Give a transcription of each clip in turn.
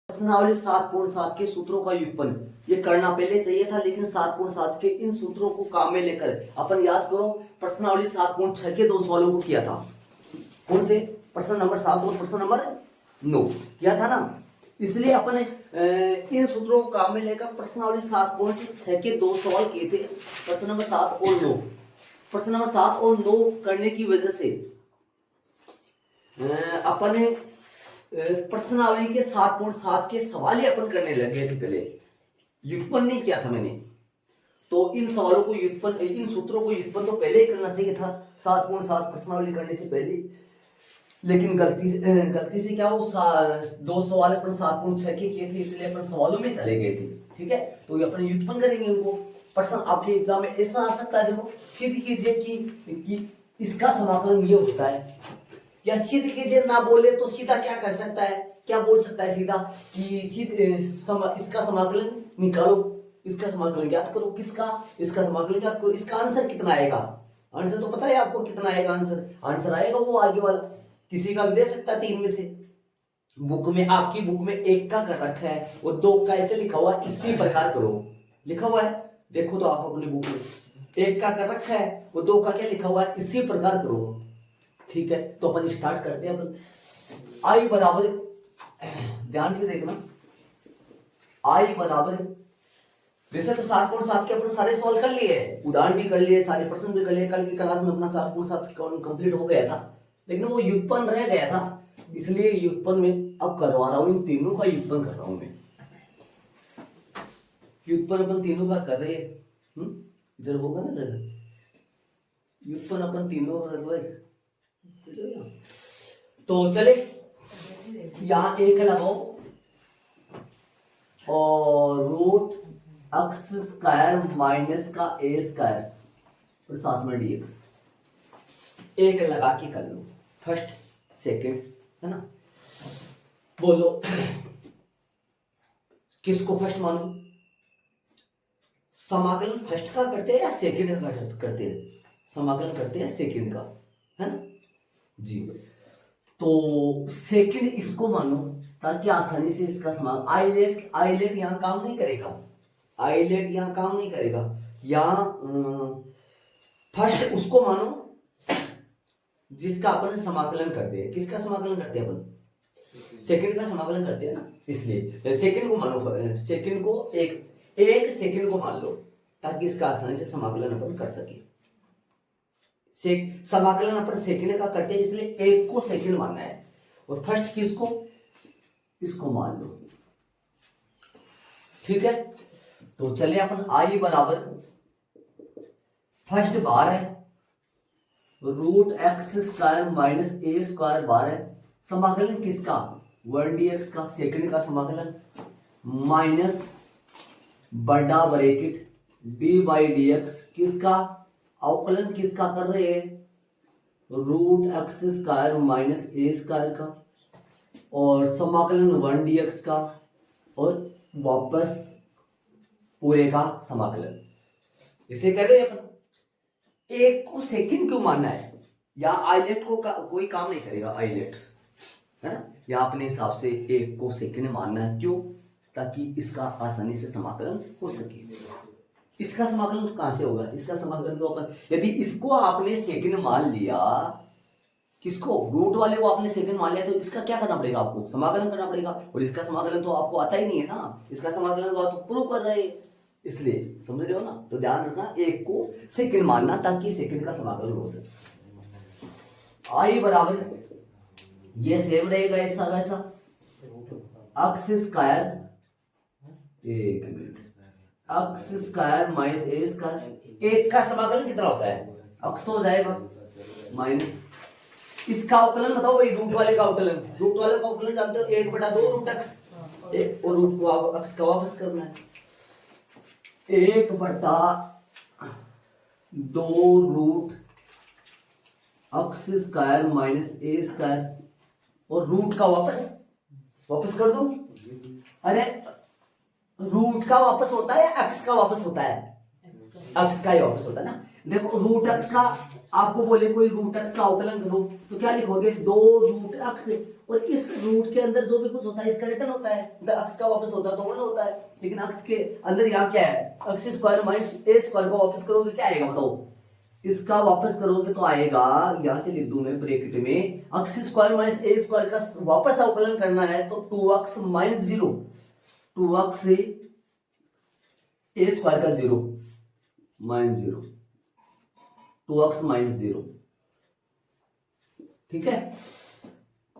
प्रश्नावली 7.7 के सूत्रों का व्युत्पन्न ये करना पहले चाहिए था, लेकिन 7.7 के इन सूत्रों को काम में लेकर अपन याद करो प्रश्नावली 7.6 के 2 सवालों को किया था। कौन से? प्रश्न नंबर 7 और प्रश्न नंबर 9 किया था ना। इसलिए अपन इन सूत्रों को काम में लेकर प्रश्नावली 7.6 के 2 सवाल किए थे, प्रश्न नंबर 7 और 9। प्रश्न नंबर 7 और 9 करने की वजह से अपन प्रश्नावली के 7.7 के सवाल ही अपन करने लग गए थे। पहले व्युत्पन्न नहीं किया था मैंने, तो इन सवालों को व्युत्पन्न, इन सूत्रों को व्युत्पन्न तो पहले ही करना चाहिए था 7.7 प्रश्नावली करने से पहले। लेकिन गलती से क्या वो 2 सवाल अपन 7.6 के किए थे, इसलिए अपन सवालों में चले गए थे। ठीक है, तो ये अपन व्युत्पन्न करेंगे उनको। प्रश्न आपके एग्जाम में ऐसा आ सकता है, देखो सिद्ध कीजिए कि इसका समाकलन ये होता है, या सिद्ध कीजिए ना बोले तो सीधा क्या कर सकता है, क्या बोल सकता है सीधा कि इसका समाकलन निकालो, इसका समाकलन ज्ञात करो। किसका? इसका समाकलन ज्ञात करो। इसका आंसर कितना आएगा? आंसर तो पता है आपको कितना आएगा। आंसर आएगा वो आगे वाला, किसी का भी दे सकता है 3 में से। बुक में, आपकी बुक में 1 का कर रखा है और 2 का ऐसे लिखा हुआ, इसी प्रकार करो, लिखा हुआ है, देखो तो आप अपनी बुक में 1 का कर रखा है और 2 का क्या लिखा हुआ है, इसी प्रकार करो। ठीक है, तो अपन स्टार्ट करते हैं। अपन आई बराबर, ध्यान से देखना, आई बराबर, वैसे तो 7.7 के अपन सारे सवाल कर लिए, उदाहरण भी कर लिए, सारे प्रश्न भी कर लिए। कल की क्लास में अपना 7.7 कंप्लीट हो गया था, लेकिन वो व्युत्पन्न रह गया था, इसलिए व्युत्पन्न में अब करवा रहा हूं। इन तीनों का व्युत्पन्न कर रहा हूं मैं। व्युत्पन्न अपन तीनों का कर रहे हैं, इधर होगा ना जरा, व्युत्पन्न अपन तीनों का कर रहे। तो चले यहां 1 लगाओ और रूट एक्स स्क्वायर माइनस का ए स्क्वायर और साथ में डीएक्स 1 लगा के कर लो। फर्स्ट सेकंड है ना, बोलो किसको फर्स्ट मानो? समाकलन फर्स्ट का करते हैं या सेकंड का करते हैं? समाकलन करते हैं सेकंड का, है ना जी। तो सेकंड इसको मानो ताकि आसानी से इसका समाकलन, आईलेट यहां काम नहीं करेगा, आईलेट यहां काम नहीं करेगा। यहां फर्स्ट उसको मानो जिसका अपन समाकलन करते हैं। किसका समाकलन करते हैं अपन? सेकंड का समाकलन करते हैं ना, इसलिए सेकंड को मानो, सेकंड को एक सेकंड को मान लो ताकि इसका आसानी से समाकलन अपन कर सके। समाकलन अपन सेकंड का करते हैं, इसलिए 1 को सेकंड मानना है और फर्स्ट किसको? इसको मान लो। ठीक है, तो चलिए अपन आई बराबर फर्स्ट बार है root x square minus a square bar है। समाकलन किसका? 1 dx का, सेकंड का समाकलन माइनस बड़ा bracket d by d x, किसका अवकलन, किसका कर रहे हैं? Root x square minus a square का, और समाकलन 1 dx का, और वापस पूरे का समाकलन। इसे कह रहे हैं अपन 1 को सेकंड क्यों मानना है? या आईलेट को कोई काम नहीं करेगा, आईलेट है ना, या अपने हिसाब से 1 को सेकंड मानना है। क्यों? ताकि इसका आसानी से समाकलन हो सके। इसका समाकलन तो कहां से होगा? इसका समाकलन तो अपन, यदि इसको आपने सेकंड मान लिया, किसको? रूट वाले को आपने सेकंड मान लिया, तो इसका क्या करना पड़ेगा? आपको समाकलन करना पड़ेगा, और इसका समाकलन तो आपको आता ही नहीं है ना, इसका समाकलन तो आप प्रूव कर रहे हैं, इसलिए समझ रहे हो ना। तो ध्यान रखना 1 को सेकंड मानना ताकि सेकंड का समाकलन हो सके। आई बराबर ये सेम रहेगा ऐसा वैसा, एक्स स्क्वायर, एक minute, x square minus a square, 1 का समाकलन कितना होता है? एक्स तो हो जाएगा माइनस, इसका अवकलन बताओ भाई, रूट वाले का अवकलन, रूट वाले का अवकलन जानते हो, 1/2 रूट एक्स, एक और रूट को एक्स का वापस करना है, 1/2 root x square minus a square, और रूट का वापस कर दो। अरे रूट का वापस होता है या एक्स का वापस होता है? एक्स का ही वापस होता है ना। देखो रूट एक्स का आपको बोले कोई रूट एक्स का अवकलन करो तो क्या लिखोगे, 2 रूट एक्स, और इस रूट के अंदर जो भी कुछ होता है इसका रिटर्न होता है, जब एक्स का वापस होता है तो उल्टा होता है। लेकिन एक्स के अंदर यहाँ क्या है, x square minus a square को वापस करोगे क्या आएगा बताओ, इसका वापस करोगे तो आएगा, यहां से लिख दूं मैं ब्रैकेट में, x square minus a square का वापस अवकलन करना है तो 2x माइनस 0, 2x ए स्क्वायर का 0 माइनस 0, 2x माइनस 0। ठीक है,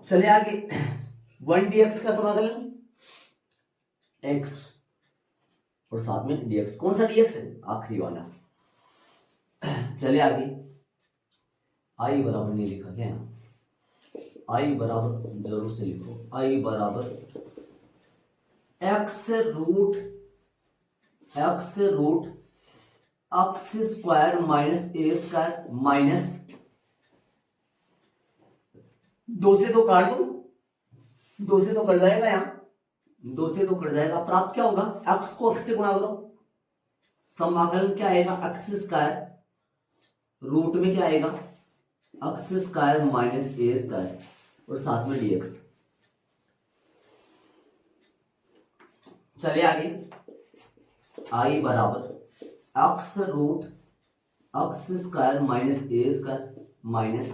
चले आगे। 1 dx का समाकलन x और साथ में dx, कौन सा dx है, आखिरी वाला। चले आगे, आई बराबर नहीं लिखा क्या, आई बराबर जरूर से लिखो, आई बराबर x root x square minus a square minus 2 से 2 काट दो, 2 से 2 कट जाएगा, यहां 2 से 2 कट जाएगा, प्राप्त क्या होगा, एक्स को एक्स से गुणा करो, समाकलन क्या आएगा, एक्स स्क्वायर रूट में क्या आएगा, x square minus a square और साथ में dx। चलिए आगे, आई बराबर x root x square minus a square minus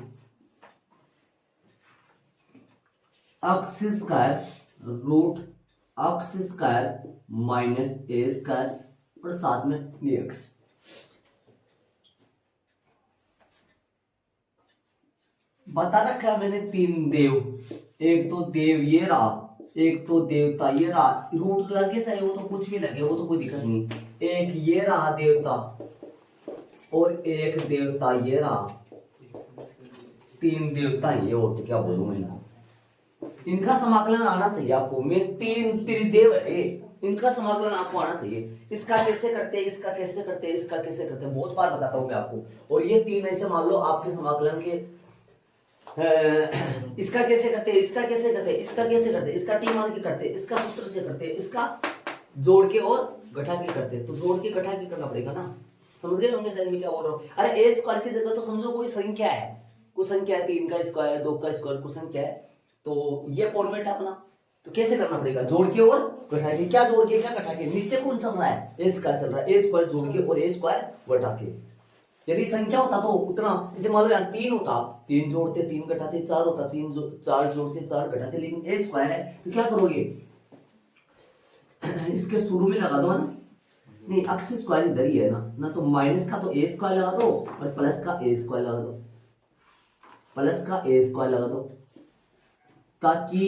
x square root x square minus a square और साथ में dx। बता रखा है मैंने 3 देव, एक तो देव ये रहा, एक तो देवता ये रहा, रूट लगे चाहे वो तो कुछ भी लगे वो तो कोई दिक्कत नहीं, एक ये रहा देवता और एक देवता ये रहा, 3 देवता ये, और तो क्या बोलूं मैं इनको, इनका समाकलन आना चाहिए आपको, मैं 3 त्रिदेव है, इनका समाकलन आपको आना चाहिए। इसका कैसे करते हैं, इसका कैसे करते हैं, इसका कैसे करते हैं, बहुत बार बताता हूं मैं आपको। और ये 3 ऐसे मान लो आपके समाकलन के, इसका कैसे करते हैं, इसका कैसे करते हैं, इसका कैसे करते हैं, इसका टी मान के करते हैं, इसका सूत्र से करते हैं, इसका जोड़ के और घटा के करते हैं, तो जोड़ के घटा के करना पड़ेगा ना, समझ गए होंगे समझ में क्या बोल रहा हूँ। अरे ए स्क्वायर की जगह तो समझो कोई संख्या है, कुछ संख्या है, 3 का स्क्वायर 2 का स्क्वायर कुछ संख्या है, तो ये फॉर्मेट अपना, तो कैसे करना पड़ेगा, जोड़ के और घटा के, क्या जोड़ के क्या घटा के, नीचे कौन चल रहा है, ए स्क्वायर चल रहा है, ए स्क्वायर जोड़ के और ए स्क्वायर घटा के। यदि संख्या होता तो उतना, जैसे मान लो यहाँ 3 होता, 3 जोड़ते 3 घटाते 4 होता, 4 जोड़ते 4 घटाते, लेकिन ए स्क्वायर है तो क्या करोगे, इसके शुरू में लगा दो है ना, नहीं एक्स स्क्वायर इधर ही है ना, तो माइनस का तो ए स्क्वायर लगा दो और प्लस का ए स्क्वायर लगा दो, प्लस का ए स्क्वायर लगा दो, ताकि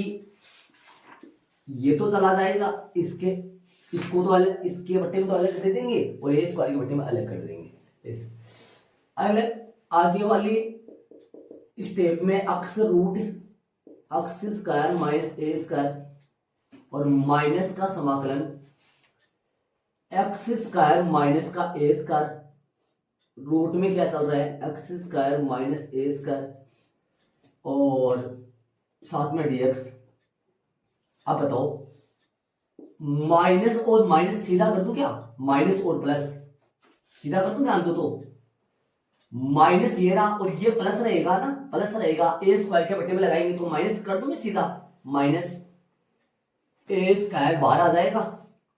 ये तो चला जाएगा, इसको तो अलग, इसके बट्टे में तो अलग कर देंगे और ए स्क्वायर के बट्टे में अलग कर देंगे ऐसे। आगे वाली स्टेप में x root x square minus a square और माइनस का समाकलन एक्स स्क्वायर माइनस का ए स्क्वायर, रूट में क्या चल रहा है, x square minus a square और साथ में dx। अब बताओ, माइनस और माइनस सीधा कर दूं क्या, माइनस और प्लस सीधा कर दूं, ध्यान दो, तो माइनस ये रहा और ये प्लस रहेगा ना, प्लस रहेगा, ए स्क्वायर के बट्टे में लगाएंगे तो माइनस कर दूं मैं सीधा, माइनस ए स्क्वायर 12 आ जाएगा,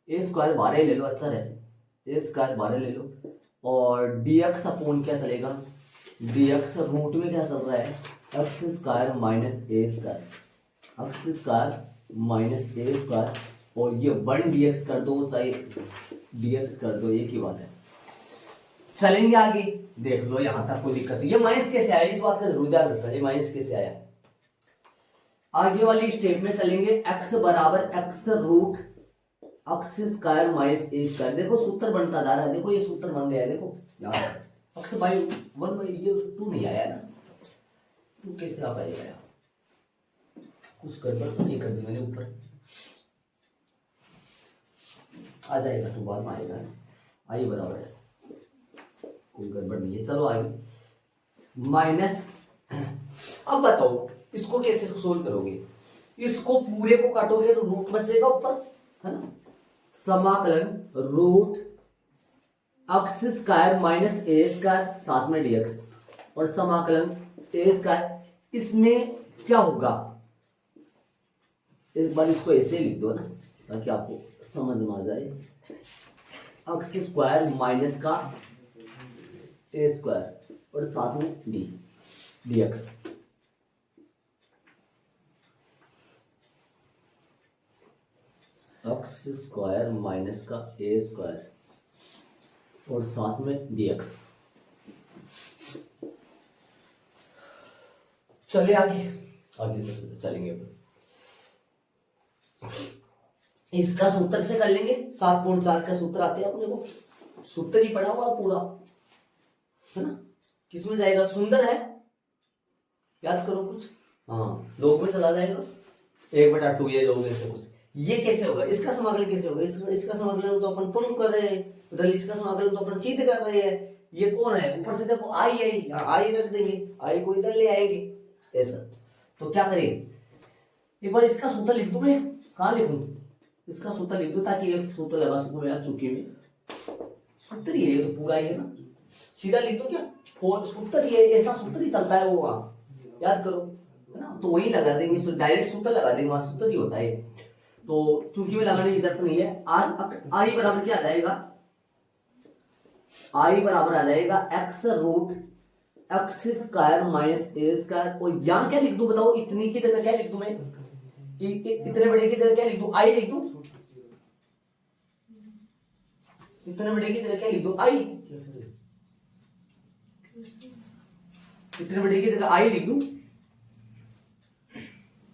ए स्क्वायर 12 ले लो, अच्छा रहे, ए स्क्वायर 12 ले लो, और dx अपॉन क्या चलेगा, dx रूट में क्या चल रहा है, x square minus a square, x square minus a square, और ये 1 dx कर दो चाहे dx कर दो, एक ही बात है। चलेंगे आगे, देख लो यहां तक कोई दिक्कत नहीं, ये माइनस कैसे आया इस बात का जरूर ध्यान रखना, ये माइनस कैसे आया। आगे वाली स्टेप में चलेंगे, x बराबर x root x square minus a square, देखो सूत्र बनता जा रहा है, देखो ये सूत्र बन गया है, देखो यहाँ एक्स बाई 1 बाई ये 2 नहीं आया ना, 2 कैसे आ पाएगा, कुछ गड़बड़ तो नहीं कर दी मैंने, ऊपर आ जाएगा, 2 बाद में आएगा, आई बराबर है, कोई गड़बड़ नहीं है। चलो आगे, माइनस, अब बताओ इसको कैसे सोल्व करोगे, इसको पूरे को काटोगे तो रूट बचेगा ऊपर, है ना, समाकलन root x square minus a square साथ में डीएक्स और समाकलन ए स्क्वायर। इसमें क्या होगा, एक बार इसको ऐसे लिख दो ना ताकि आपको समझ में आ जाए। एक्स स्क्वायर माइनस का ए स्क्वायर और साथ में d dx. X square minus का ए स्क्वायर और साथ में डीएक्स। चले आगे आगे से चलेंगे। इसका सूत्र से कर लेंगे, 7.4 का सूत्र आते हैं अपने को, सूत्र ही पड़ा हुआ पूरा है ना। किसमें जाएगा, सुंदर है, याद करो कुछ, हाँ लोग में चला जाएगा 1/2 ये लोग ऐसे कुछ। ये कैसे होगा, इसका समाकलन कैसे होगा, इसका समाकलन तो अपन प्रूव कर रहे हैं, उधर इसका समाकलन तो अपन सिद्ध कर रहे हैं। ये कौन है, ऊपर से देखो आई है, यहाँ आई रख देंगे, आई को इधर ले आएंगे ऐसा। तो क्या करें, एक बार इसका सूत्र लिख दूं मैं, कहाँ लिखूं, इसका सूत्र लिख दो ताकि ये सूत्र लगा सकूं मैं चुकी में। सूत्र ही है ये तो पूरा ही है ना, सीधा लिख दो क्या, और सूत्र ही है, ऐसा सूत्र ही चलता है वो, याद करो है ना। तो वही लगा देंगे, डायरेक्ट सूत्र लगा देंगे, वहां सूत्र ही होता है। तो चूंकि में लगाने की जरूरत नहीं है। आई बराबर क्या आ जाएगा, आई बराबर आ जाएगा x root x square minus a square. और यहां क्या लिख दूं बताओ, इतनी की जगह क्या लिख दूं मैं, इतने बड़े की जगह क्या लिख दूं, आई लिख दूं, इतने बड़े की जगह क्या लिख दूं, आई, इतने बड़े की जगह आई लिख दूं,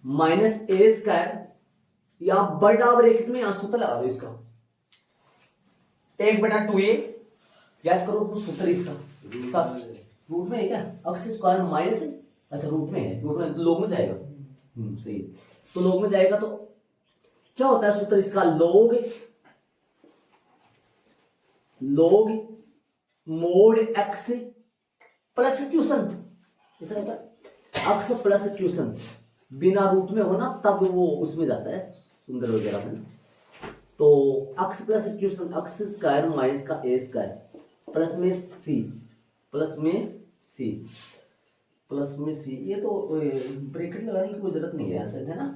माइनस ए स्क्वायर या बड़ा ब्रैकेट में यहां सूत्र लगा दो इसका 1/2a, याद करो कुछ सूत्र इसका सब रूट में है क्या, एक्स स्क्वायर माइनस, अच्छा रूट में है, रूट में तो लोग में जाएगा, सही, तो लोग में जाएगा। तो क्या होता है सूत्र इसका, लोग मोड एक्स प्लस क्यूशन, ऐसा होता है, एक्स प्लस क्यूशन, बिना रूट में हो ना तब वो उसमें जाता है सुंदर वगैरह में। तो x plus caution x square minus का ए स्क्वायर प्लस में सी, प्लस में सी, प्लस में सी। ये तो ब्रैकेट लगाने की कोई जरूरत नहीं है ऐसे, है ना,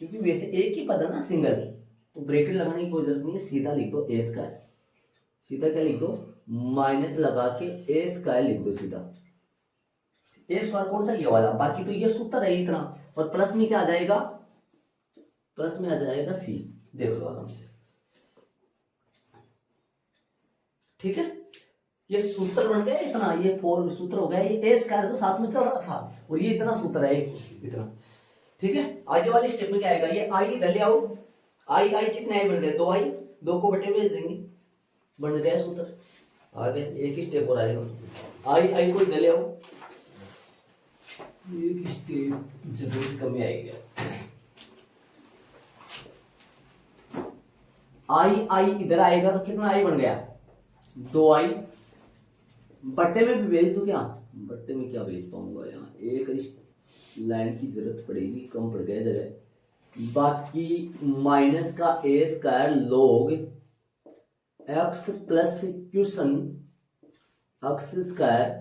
क्योंकि वैसे एक ही पद है ना सिंगल, तो ब्रैकेट लगाने की कोई जरूरत नहीं है, सीधा लिख दो ए स्क्वायर, सीधा क्या लिख दो, माइनस लगा के ए स्क्वायर लिख दो सीधा। ए स्क्वायर कौन सा, ये वाला, बाकी तो ये सूत्र है इतना, और प्लस में क्या आ जाएगा, प्लस में आ जाएगा सी, देख लो आराम से, ठीक है। ये सूत्र बन गया इतना, ये 4 सूत्र हो गया, ये ए स्क्वायर तो साथ में चल रहा था और ये इतना सूत्र है इतना, ठीक है। आगे वाले स्टेप में क्या आएगा, ये आई इधर ले आओ, आई आई कितने आई बन गए, 2 आई, 2 को बटे भेज देंगे, बन गया सूत्र, आ गया। एक ही स्टेप और आएगा, आई आई को इधर ले आओ, एक स्टेप जरूर कमी आएगी, आई आई इधर आएगा तो कितना आई बन गया, 2 आई, बट्टे में भी भेज दूं क्या, बट्टे में क्या भेज पाऊंगा, यहाँ एक लाइन की जरूरत पड़ेगी, कम पड़ गया जगह। बाकी माइनस का a square log x plus caution x square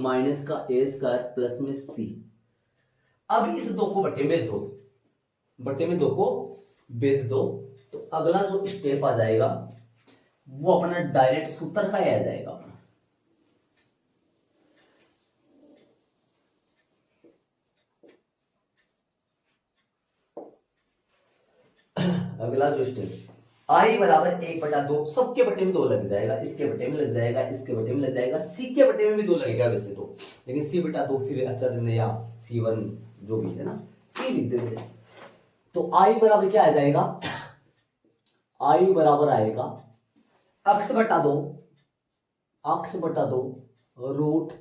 minus का ए स्क्वायर प्लस में सी। अब इस 2 को बट्टे में भेज दो, बट्टे में 2 को भेज दो, तो अगला जो स्टेप आ जाएगा वो अपना डायरेक्ट सूत्र का ही आ जाएगा अपना। अगला जो स्टेप, आई बराबर 1/2, सबके बटे में 2 लग जाएगा, इसके बटे में लग जाएगा, इसके बटे में लग जाएगा, सी के बटे में भी 2 लगेगा वैसे तो, लेकिन c/2 फिर अचर या c1 जो भी है ना, सी लिख देते। तो आई बराबर क्या आ जाएगा, आई बराबर आएगा x/2, x/2 root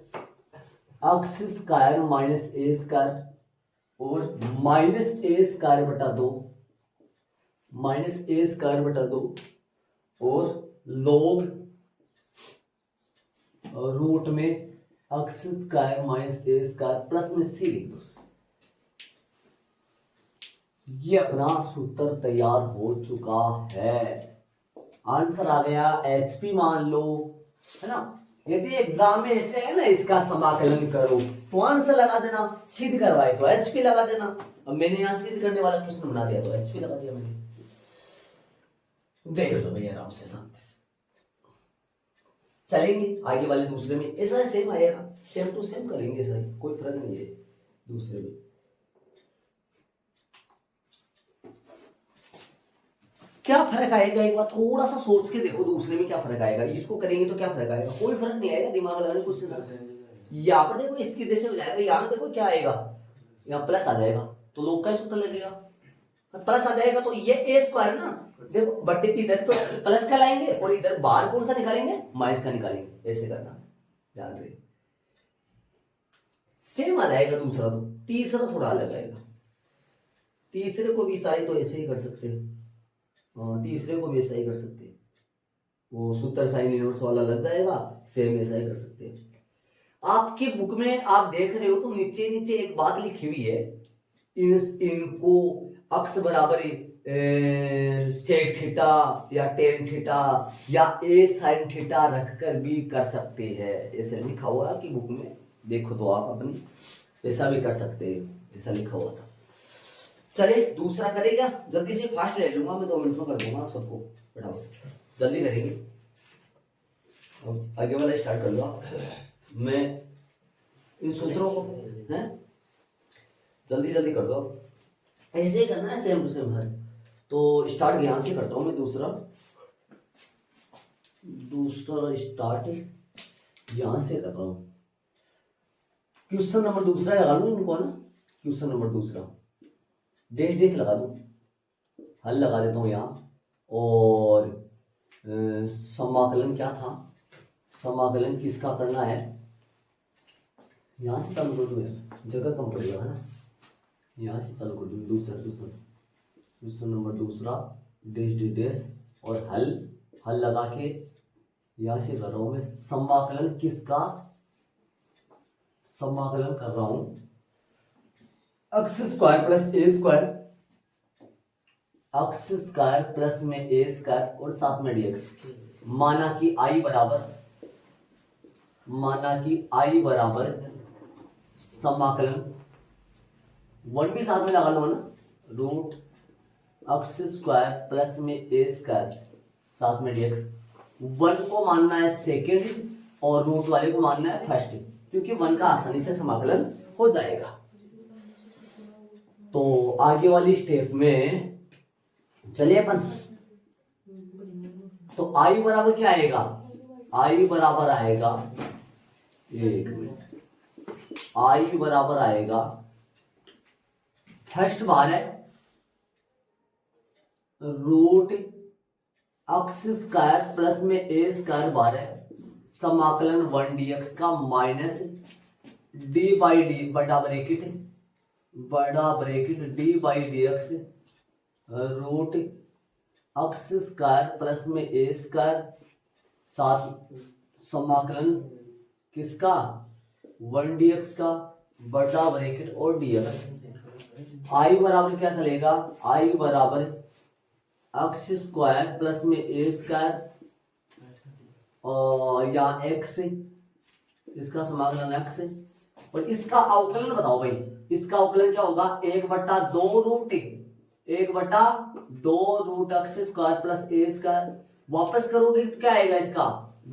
x square minus a square और माइनस ए स्क्वायर बटा 2, माइनस ए स्क्वायर बटा 2 और लॉग रूट में x square minus a square plus में सी लिख दो। ये अपना सूत्र तैयार हो चुका है, आंसर आ गया, एचपी मान लो है ना। यदि एग्जाम में ऐसे है ना, इसका समाकलन करो तो आंसर लगा देना, सिद्ध करवाए तो एच पी लगा देना। अब मैंने यहाँ सिद्ध करने वाला क्वेश्चन बना दिया तो एच पी लगा दिया मैंने। देख लो भैया आराम से, शांति से चलेंगे। आगे वाले दूसरे में ऐसा सेम आएगा, सेम टू सेम करेंगे सर, कोई फर्क नहीं है दूसरे में। क्या फर्क आएगा, एक बार थोड़ा सा सोच के देखो दूसरे में क्या फर्क आएगा। इसको करेंगे तो क्या फर्क आएगा, कोई फर्क नहीं आएगा, दिमाग लगाने कुछ नहीं। यहाँ पर देखो इसकी जैसे हो जाएगा, यहाँ देखो क्या आएगा, यहाँ प्लस आ जाएगा तो लोग का सूत्र लगेगा, प्लस आ जाएगा तो ये ए स्क्वायर ना, देखो बट्टे इधर तो प्लस का लाएंगे और इधर बाहर कौन सा निकालेंगे, माइनस का निकालेंगे, ऐसे करना ध्यान रहे। सेम आ जाएगा दूसरा, तो तीसरा थोड़ा अलग आएगा। तीसरे को भी चाहे तो ऐसे ही कर सकते हैं, तीसरे को भी ऐसा ही कर सकते हैं, वो सूत्र साइन इनवर्स वाला लग जाएगा, सेम ऐसा ही कर सकते हैं। आपकी बुक में आप देख रहे हो तो नीचे नीचे एक बात लिखी हुई है, इनको अक्स बराबर सेक थीटा या टेन थीटा या ए साइन थीटा रखकर भी कर सकते हैं, ऐसे लिखा हुआ है आपकी बुक में, देखो तो आप अपनी ऐसा भी कर सकते हैं, ऐसा लिखा हुआ था। चले दूसरा करेगा, जल्दी से फास्ट ले लूंगा मैं, 2 मिनट में कर दूंगा आप सबको, बैठाओ जल्दी करेंगे। अब आगे वाला स्टार्ट कर लो आप, मैं इन सूत्रों को हैं जल्दी जल्दी कर दो, ऐसे ही करना है सेम टू सेम हर। तो स्टार्ट यहां से करता हूं मैं, दूसरा स्टार्ट यहां से कर रहा हूं। क्वेश्चन नंबर दूसरा लगा लूं इनको ना, क्वेश्चन नंबर दूसरा डैश डैश लगा दूं, हल लगा देता हूं यहाँ। और समाकलन क्या था, समाकलन किसका करना है, यहां से चालू कर दूं, जगह कम पड़ेगा है ना, यहाँ से चालू कर दूं। दूसरा क्वेश्चन नंबर दूसरा डैश डैश डैश और हल लगा के यहाँ से कर रहा हूं मैं। समाकलन किसका, समाकलन कर रहा हूं एक्स स्क्वायर प्लस ए स्क्वायर, एक्स स्क्वायर प्लस में ए स्क्वायर और साथ में डीएक्स, माना कि आई बराबर समाकलन 1 भी साथ में लगा लो ना, रूट एक्स स्क्वायर प्लस में ए स्क्वायर साथ में डीएक्स। 1 को मानना है सेकेंड और रूट वाले को मानना है फर्स्ट, क्योंकि 1 का आसानी से समाकलन हो जाएगा। तो आगे वाली स्टेप में चलिए अपन, तो आई बराबर क्या आएगा, आई बराबर आएगा, एक मिनट, आई बराबर आएगा, फर्स्ट बार है रूट एक्स स्क्वायर प्लस में ए स्क्वायर बार है, समाकलन 1 dx का माइनस डी बाई डी बड़ा bracket d by d x root x square plus में ए स्क्वायर साथ समाकलन किसका 1 dx का बड़ा ब्रैकेट और dx। आई बराबर क्या चलेगा, आई बराबर एक्स स्क्वायर प्लस में ए स्क्वायर और या एक्स, इसका समाकलन एक्स, और इसका अवकलन बताओ भाई, इसका अवकलन क्या होगा, 1/2 रूट एक्स स्क्वायर प्लस ए स्क्वायर, वापस करोगे तो क्या आएगा, इसका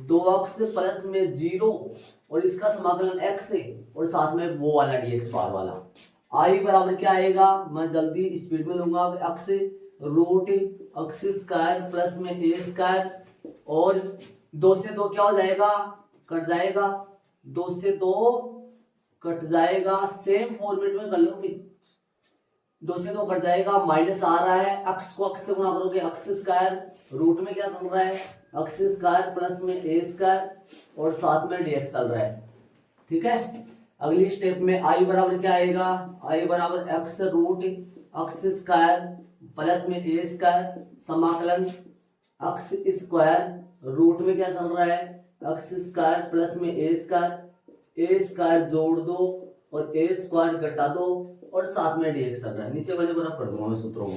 2x प्लस में 0 और इसका समाकलन x और साथ में वो वाला dx बार वाला। आई बराबर क्या आएगा, मैं जल्दी स्पीड में लूंगा, x root x square plus में ए स्क्वायर और 2 से 2 क्या हो जाएगा, कट जाएगा, 2 से 2 कट जाएगा, सेम फॉर्मेट में कर लो, 2 से 2 कट जाएगा, माइनस आ रहा है, एक्स को एक्स से गुणा करोगे एक्स स्क्वायर, रूट में क्या चल रहा है एक्स स्क्वायर प्लस में ए स्क्वायर और साथ में डीएक्स चल रहा है, ठीक है। अगली स्टेप में आई बराबर क्या आएगा, आई बराबर x root x square plus में ए स्क्वायर समाकलन एक्स स्क्वायर रूट में क्या चल रहा है एक्स स्क्वायर प्लस में ए स्क्वायर जोड़ दो और ए स्क्वायर घटा दो और साथ में डीएक्स चल रहा है। नीचे वाले को रब कर दूंगा मैं सूत्रों को।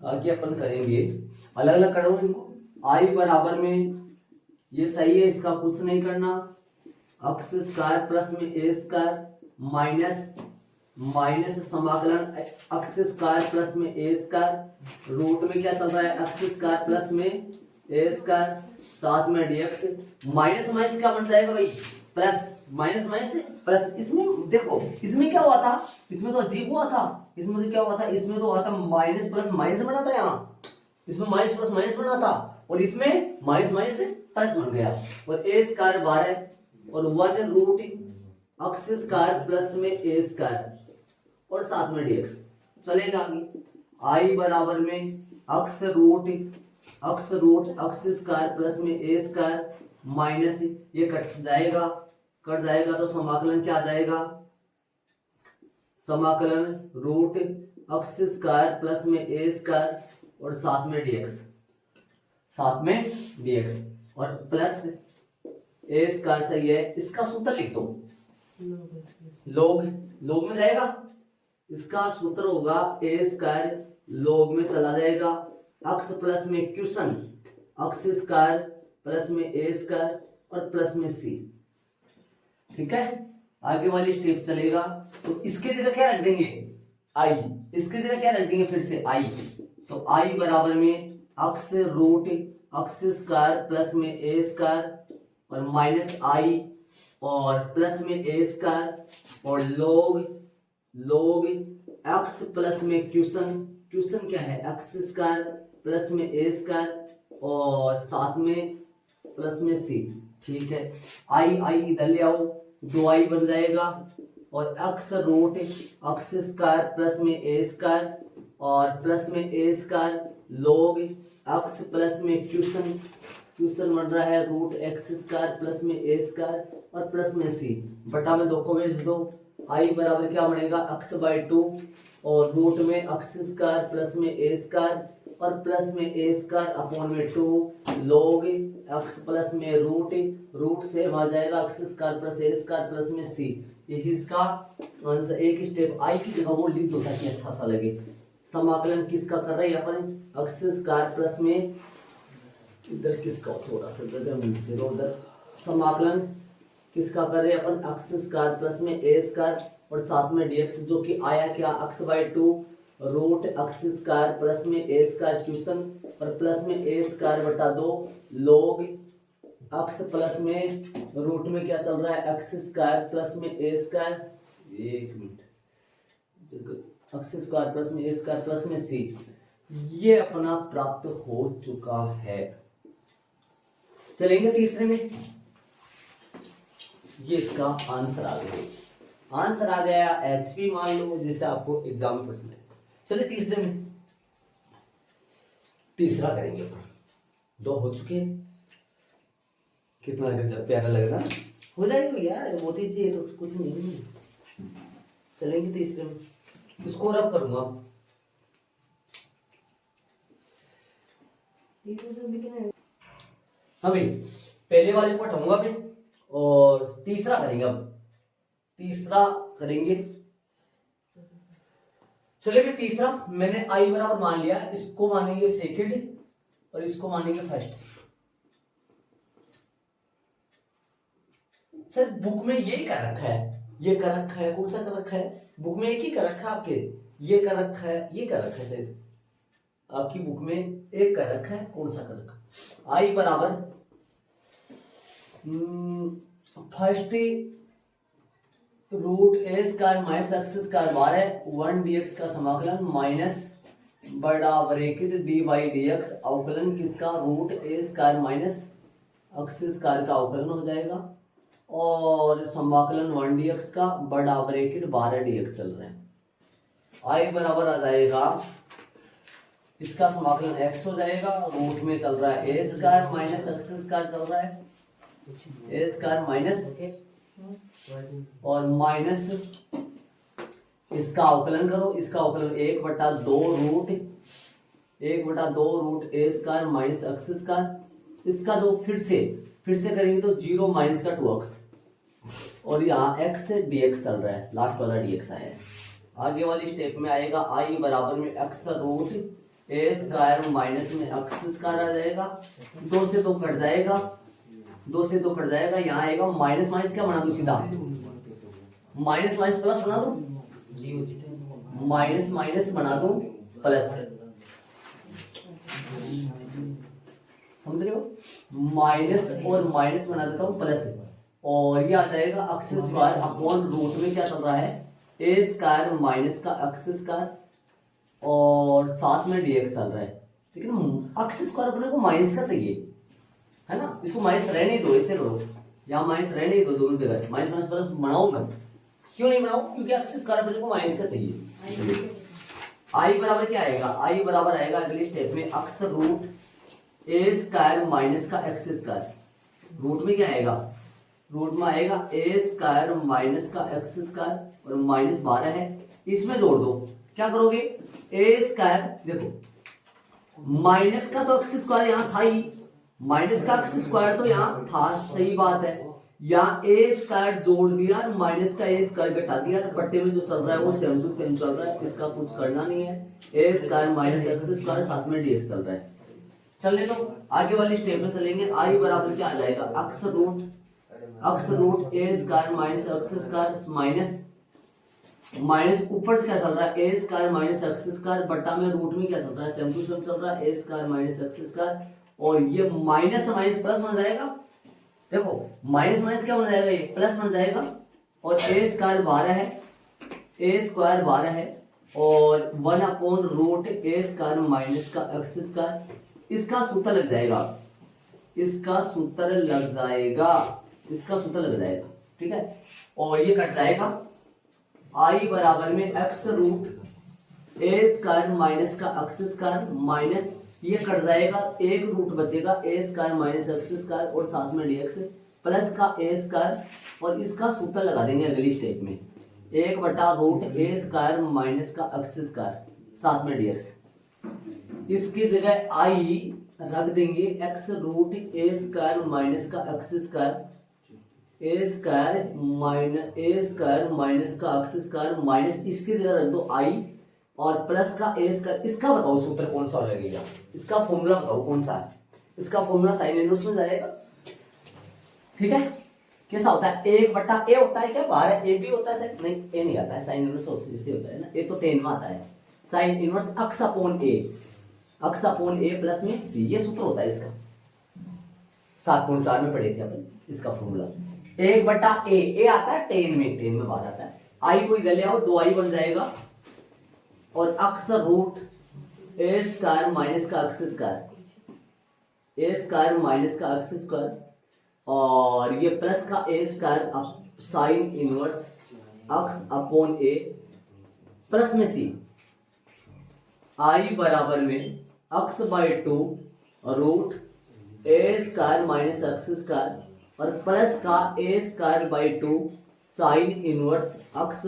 आगे अपन करेंगे, अलग अलग करो इनको। आई बराबर में, ये सही है, इसका कुछ नहीं करना, एक्स स्क्वायर प्लस में ए स्क्वायर माइनस माइनस समाकलन एक्स स्क्वायर प्लस में ए स्क्वायर, रूट में क्या चल रहा है एक्स स्क्वायर प्लस में ए स्क्वायर, साथ में डीएक्स, माइनस माइनस क्या बन जाएगा भाई, प्लस, माइनस माइनस प्लस। इसमें देखो, इसमें क्या हुआ था, इसमें तो अजीब हुआ था, इसमें तो क्या हुआ था, इसमें तो हुआ था माइनस प्लस माइनस बना था, यहाँ इसमें माइनस प्लस माइनस बना था, और इसमें माइनस माइनस प्लस बन गया, और ए स्क्वायर 12 और 1 रूट एक्स स्क्वायर प्लस में ए स्क्वायर और साथ में डीएक्स चलेगा आगे। आई बराबर में x root x square plus में ए स्क्वायर माइनस, ये कट जाएगा तो समाकलन क्या आ जाएगा, समाकलन रूट एक्स स्क्वायर प्लस में ए स्क्वायर और साथ में डीएक्स और प्लस ए स्क्वायर सही है, इसका सूत्र लिख दो, लोग में जाएगा, इसका सूत्र होगा ए स्क्वायर लोग में चला जाएगा, एक्स प्लस में क्यूसन एक्स स्क्वायर प्लस में ए स्क्वायर और प्लस में सी। ठीक है, आगे वाली स्टेप चलेगा, तो इसके जगह क्या रख देंगे आई, इसके जगह क्या रख देंगे फिर से आई, तो आई बराबर में x root x square plus में ए स्क्वायर और माइनस आई और प्लस में ए स्क्वायर और लोग एक्स प्लस में क्यूसन क्या है एक्स स्क्वायर प्लस में ए स्क्वायर और साथ में प्लस में सी। ठीक है, आई इधर ले आओ, 2i बन जाएगा और x root x square plus में ए स्क्वायर और प्लस में a square log x plus में क्यूसन बन रहा है रूट एक्स स्क्वायर प्लस में ए स्क्वायर और प्लस में सी, बटा में 2 को भेज दो, आई बराबर क्या बनेगा x/2 और रूट में एक्स स्क्वायर प्लस में ए स्क्वायर और प्लस में ए स्क्वायर अपॉन में 2 लोग एक्स प्लस में रूट से आ जाएगा एक्स स्क्वायर प्लस ए स्क्वायर प्लस में सी। यही इसका आंसर, एक स्टेप आई की जगह वो लिख दो ताकि अच्छा सा लगे। समाकलन किसका कर रहे हैं अपन, एक्स स्क्वायर प्लस में, इधर किसका थोड़ा सा जगह नीचे उधर, समाकलन किसका कर रहे हैं अपन, एक्स स्क्वायर प्लस में ए स्क्वायर और साथ में डीएक्स, जो कि आया क्या x/2 root x square plus में ए स्क्वायर क्यूसन और प्लस में ए स्क्वायर बटा 2 लोग एक्स प्लस में रूट में क्या चल रहा है एक्स स्क्वायर प्लस में ए स्क्वायर, एक मिनट, एक्स स्क्वायर प्लस में ए स्क्वायर प्लस में सी, ये अपना प्राप्त हो चुका है। चलेंगे तीसरे में, ये इसका आंसर आ गया एचपी मान लो, जैसे आपको एग्जाम में प्रश्न है। चलिए तीसरे में, तीसरा करेंगे, 2 हो चुके हैं, कितना गजब प्यारा लग रहा, हो जाएगा भैया, बहुत ही चाहिए तो कुछ नहीं। चलेंगे तीसरे में, स्कोर अप करूंगा, हाँ भाई पहले वाले को हटाऊंगा मैं और तीसरा करेंगे, अब तीसरा करेंगे। चलिए भी तीसरा, मैंने आई बराबर मान लिया, इसको मानेंगे सेकंड और इसको मानेंगे फर्स्ट। सर बुक में ये कर रखा है, ये कर रखा है, कौन सा कर रखा है बुक में, एक ही कर रखा है आपके, ये कर रखा है, ये कर रखा है सर आपकी बुक में, एक कर रखा है, कौन सा कर रखा है, आई बराबर first root a square minus x square 1 dx का समाकलन माइनस बड़ा bracket d by d x अवकलन किसका, root a square minus x square का अवकलन हो जाएगा और समाकलन 1 dx का बड़ा ब्रैकेट 12 dx चल रहे हैं। आई बराबर आ जाएगा, इसका समाकलन x हो जाएगा, रूट में चल रहा है a square minus x square चल रहा है, ए स्क्वायर माइनस और माइनस इसका अवकलन करो, इसका अवकलन 1/2 root a square minus x square, इसका जो फिर से करेंगे तो 0 माइनस का 2x और यहाँ x से dx चल रहा है, लास्ट वाला dx आया है। आगे वाली स्टेप में आएगा आई बराबर में x root a square minus में एक्स स्क्वायर आ जाएगा, 2 से 2 कट जाएगा, 2 से 2 कट जाएगा, यहाँ आएगा माइनस माइनस क्या बना दूं सीधा, माइनस माइनस प्लस बना दूं, माइनस माइनस बना दूं प्लस, समझ रहे हो, माइनस और माइनस बना देता हूं प्लस, और ये आ जाएगा एक्स स्क्वायर अपॉन रूट में क्या चल रहा है, ए स्क्वायर माइनस का एक्स स्क्वायर और साथ में डीएक्स चल रहा है, ठीक है ना। एक्स स्क्वायर अपने को माइनस का चाहिए है ना, इसको माइनस रहने दो, ऐसे करो, यहाँ माइनस रहने दो, दोनों जगह माइनस माइनस प्लस बनाओ मत, क्यों नहीं बनाओ, क्योंकि एक्स स्क्वायर अपने को माइनस का चाहिए। आई बराबर क्या आएगा, आई बराबर आएगा अगले स्टेप में x root a square minus का एक्स स्क्वायर, रूट में क्या आएगा, रूट में आएगा ए स्क्वायर माइनस का एक्स स्क्वायर और माइनस 12 है, इसमें जोड़ दो, क्या करोगे, ए स्क्वायर, देखो माइनस का तो एक्स स्क्वायर यहाँ था ही, माइनस का एक्स स्क्वायर तो यहाँ था, सही बात है, यहाँ ए स्क्वायर जोड़ दिया, माइनस का ए स्क्वायर घटा दिया, पट्टे में जो चल रहा है वो सेम टू सेम चल रहा है, इसका कुछ करना नहीं है, a square minus x square साथ में डीएक्स चल रहा है। चलने तो आगे वाली स्टेप में चलेंगे, आई बराबर क्या आ जाएगा, x root a square minus x square minus minus ऊपर से क्या चल रहा है, a square minus x square बट्टा में रूट में क्या चल रहा है, सेम टू सेम चल रहा है, a square minus x square, और ये माइनस माइनस प्लस बन जाएगा, देखो माइनस माइनस क्या बन जाएगा, ये प्लस बन जाएगा, और ए स्क्वायर 12 है, ए स्क्वायर 12 है, और 1 upon root a square minus का एक्स स्क्वायर, इसका सूत्र लग जाएगा, इसका सूत्र लग जाएगा, इसका सूत्र लग जाएगा, ठीक है, और ये कट जाएगा, आई बराबर में x root a square minus का एक्स स्क्वायर माइनस, ये कट जाएगा, एक रूट बचेगा ए स्क्वायर माइनस एक्स स्क्वायर और साथ में डीएक्स प्लस का ए स्क्वायर, और इसका सूत्र लगा देंगे अगली स्टेप में, 1/रूट ए स्क्वायर माइनस का एक्स स्क्वायर साथ में डीएक्स, इसकी जगह आई रख देंगे x root a square minus का x square, a square minus का एक्स स्क्वायर माइनस, इसकी जगह रख दो आई और प्लस का ए स्क्वायर, इसका बताओ सूत्र कौन सा लगेगा, इसका फॉर्मूला बताओ कौन सा है, इसका फॉर्मूला साइन इनवर्स में जाएगा, ठीक है, कैसा होता है, 1/a होता है क्या, बाहर ए भी होता है, नहीं ए नहीं आता है, साइन इनवर्स होता है ना, ए तो 10 में आता है, sign inverse x upon a plus में सी, ये सूत्र होता है इसका, 7.4 में पढ़े थे अपन इसका फॉर्मूला, 1/a, ए आता है 10 में बाहर आता है, आई को इधर ले आओ, 2i बन जाएगा, और x root a square minus का x square, a square minus का एक्स स्क्वायर, और ये प्लस का a square sine inverse x upon a plus में सी, आई बराबर में x/2 root a square minus x square और प्लस का a square by 2 sine inverse x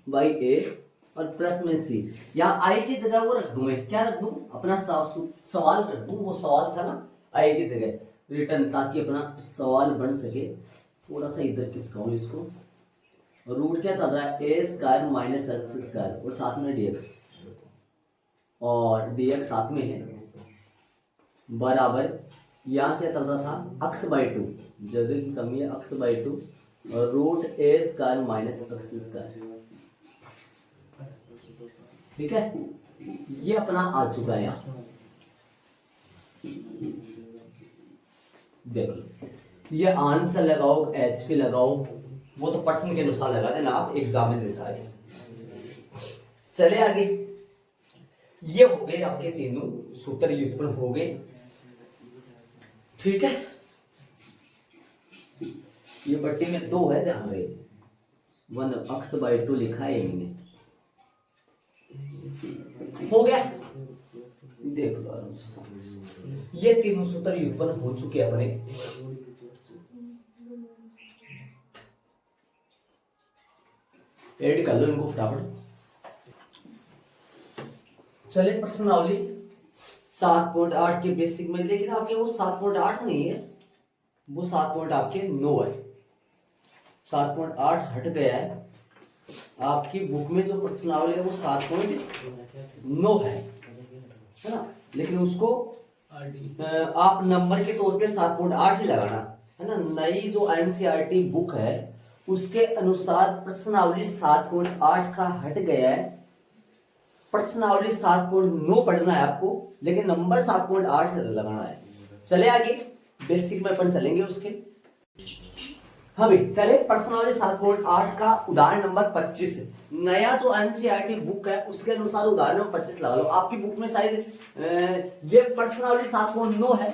by a और प्लस में सी, यहाँ आई की जगह वो रख दूं, मैं क्या रख दूं, अपना सवाल रख दूं, वो सवाल था ना आई की जगह रिटर्न, ताकि अपना सवाल बन सके, थोड़ा सा इधर खिसकाऊं इसको, रूट क्या चल रहा है, a square minus x square और साथ में डीएक्स, और डीएक्स साथ में है, बराबर यहाँ क्या चल रहा था, x/2, जगह की कमी है, x/2 और root a square minus x square, ठीक है, ये अपना आ चुका है यहाँ, देखो ये आंसर लगाओ, एच पे लगाओ, वो तो पर्सन के अनुसार लगा देना आप, एग्जाम में जैसा है। चले आगे, ये हो गए आपके तीनों सूत्र व्युत्पन्न हो गए, ठीक है, ये पट्टी में 2 है, ध्यान रहे, 1x/2 लिखा है मैंने, हो गया, देख लो, ये तीनों सूत्र व्युत्पन्न हो चुके अपने, ऐड कर लो इनको फटाफट। चले प्रश्नावली 7.8 के बेसिक में, लेकिन आपके वो 7.8 नहीं है, वो 7.9 है, 7.8 हट गया है, आपकी बुक में जो प्रश्नावली है वो 7.9 है, है ना, लेकिन उसको आप नंबर के तौर पे 7.8 ही लगाना, है ना। नई जो एनसीईआरटी बुक है उसके अनुसार प्रश्नावली 7.8 का हट गया है, प्रश्नावली 7.9 पढ़ना है आपको, लेकिन नंबर 7.8 लगाना है। चले आगे बेसिक में अपन चलेंगे उसके। हाँ भाई चले, प्रश्नावली 7.8 का उदाहरण नंबर 25, नया जो एनसीईआरटी बुक है उसके अनुसार उदाहरण नंबर 25 लगा लो। आपकी बुक में शायद ये प्रश्नावली 7.9 है,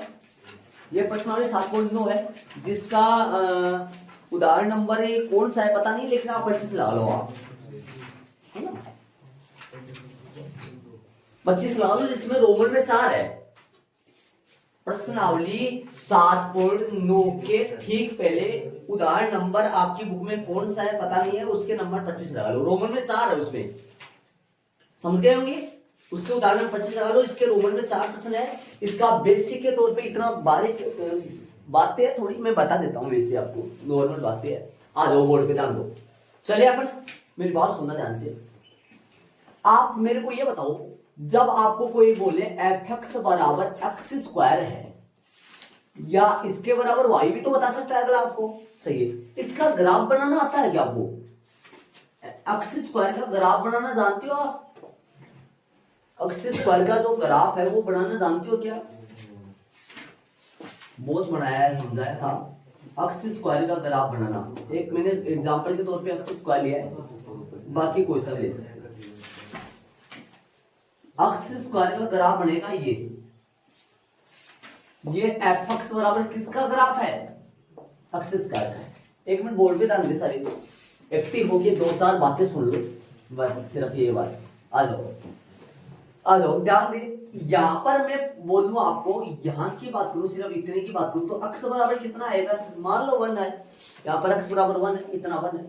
ये प्रश्नावली 7.9 है, जिसका उदाहरण नंबर कौन सा है पता नहीं, लेकिन आप 25 लगा लो आप, है ना। 25 लगा लो जिसमें रोमन में 4 है। प्रश्नावली 7.9 के ठीक पहले उदाहरण नंबर आपकी बुक में कौन सा है पता नहीं है, उसके नंबर 25 लगा लो। रोमन में 4 है उसमें, समझ गए होंगे। उसके उदाहरण 25 लगा लो, इसके रोमन में 4 प्रश्न है। इसका बेसिक के तौर पे इतना बारीक बातें है थोड़ी मैं बता देता हूँ, वैसे आपको नॉर्मल बातें है। आ जाओ बोर्ड पे ध्यान दो। चलिए अपन मेरी बात सुनना ध्यान से। आप मेरे को ये बताओ, जब आपको कोई बोले f(x) बराबर x स्क्वायर है या इसके बराबर y भी तो बता सकता है अगला आपको, सही है। इसका ग्राफ बनाना आता है क्या आपको? x स्क्वायर का ग्राफ बनाना जानते हो आप? x स्क्वायर का जो ग्राफ है वो बनाना जानते हो क्या? बहुत बनाया है, समझाया था। x स्क्वायर का ग्राफ बनाना, एक मैंने एग्जांपल के तौर पे x स्क्वायर लिया है, बाकी कोई सा ले सकते। x स्क्वायर का ग्राफ बनेगा ये f(x) बराबर किसका ग्राफ है? x स्क्वायर का। एक मिनट बोर्ड पे ध्यान दे, सारी एक्टिव होके 2-4 बातें सुन लो बस, सिर्फ ये बस। आ जाओ ध्यान दे। यहां पर मैं बोलूं आपको, यहां की बात करूं, सिर्फ इतने की बात करूं तो x बराबर कितना आएगा? मान लो 1 है, यहां पर x बराबर 1 है, इतना 1 है।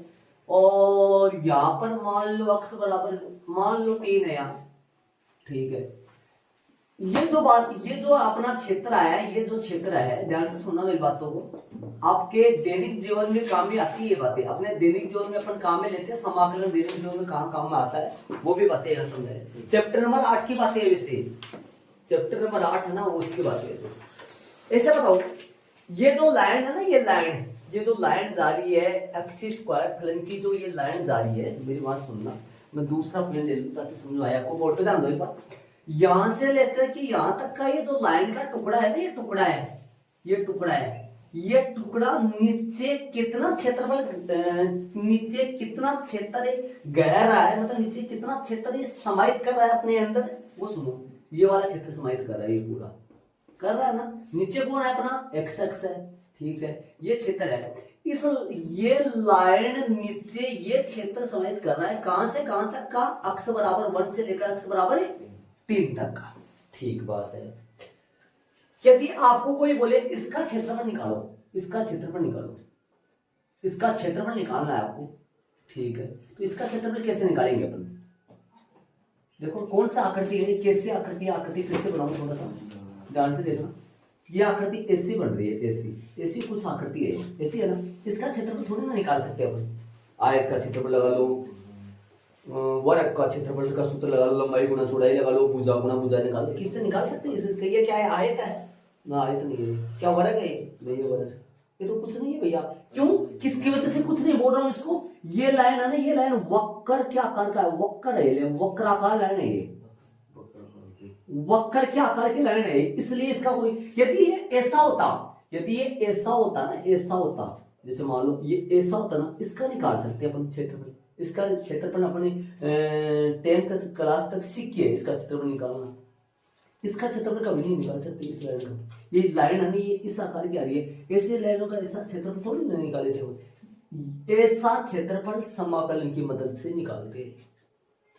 और यहां पर मान लो x बराबर मान लो 3 है यहाँ, ठीक है। ये जो अपना क्षेत्र है, ये जो क्षेत्र है, ध्यान से सुनना मेरी बातों को, आपके दैनिक जीवन में काम में आती है ये बातें। अपने दैनिक जीवन में अपन काम में लेते हैं, समाकलन दैनिक जीवन में काम में आता है, वो भी बातें यहाँ समझे। चैप्टर नंबर 8 की बातें है, वैसे चैप्टर नंबर 8 है ना, उसकी बातें है। तो ऐसे बताओ, ये जो लाइन है ना, ये जो लाइन जा रही है x स्क्वायर फलन की, जो ये लाइन जा रही है, मेरी बात सुनना, मैं दूसरा प्लेन ले लूं ताकि समझ आए आपको। बोर्ड पे ध्यान दो एक बात, यहां से लेकर कि यहां तक का ये जो लाइन का टुकड़ा है ना, ये टुकड़ा है, ये टुकड़ा नीचे कितना क्षेत्रफल, नीचे कितना क्षेत्र गहरा है, मतलब नीचे कितना क्षेत्र ये समाहित कर रहा है अपने अंदर, वो सुनो। ये वाला क्षेत्र समाहित कर रहा है, ये पूरा कर रहा है ना। नीचे कौन है अपना? x है, ठीक है, ये क्षेत्र है। ये लाइन नीचे ये क्षेत्र समाहित कर रहा है, कहां से कहां तक का? x बराबर 1 से लेकर x बराबर 3 तक का, ठीक बात है। यदि आपको कोई बोले इसका क्षेत्रफल निकालो, इसका क्षेत्रफल निकालना है आपको, ठीक है, तो इसका क्षेत्रफल कैसे निकालेंगे अपन? देखो कौन सा आकृति है, कैसी आकृति फिर से बनाऊं, थोड़ा सा ध्यान से देखना। ये आकृति ऐसी बन रही है, ऐसी कुछ आकृति है, ऐसी है ना। इसका क्षेत्रफल थोड़ी ना निकाल सकते अपन। आयत का क्षेत्रफल लगा लो, वर्ग का क्षेत्रफल का सूत्र लगा लो, लंबाई गुना चौड़ाई लगा लो, भुजा गुना भुजा निकाल लो, किससे निकाल सकते हैं? इससे ये क्या है? आयत है ना, आयत नहीं है। क्या वर्ग है? नहीं है वर्ग, ये तो कुछ नहीं है भैया। क्यों? किसकी वजह से कुछ नहीं बोल रहा हूं इसको? ये लाइन है ना, ये लाइन वक्र के आकार का है, वक्राकार लाइन है ये, वक्र के आकार की लाइन है, इसलिए इसका कोई, यदि ये ऐसा होता ना, ऐसा होता, जैसे मान लो ये ऐसा होता ना, इसका निकाल सकते अपन क्षेत्रफल। इसका क्षेत्रफल अपने 10th क्लास तक सीखी है, इसका क्षेत्रफल निकालना। इसका क्षेत्रफल कभी नहीं निकाल सकते इस लाइन का। ये लाइन है ना, ये इस आकार की आ रही है, ऐसे लाइनों का ऐसा क्षेत्रफल थोड़ी ना निकाले थे। ऐसा क्षेत्रफल समाकलन की मदद से निकालते हैं।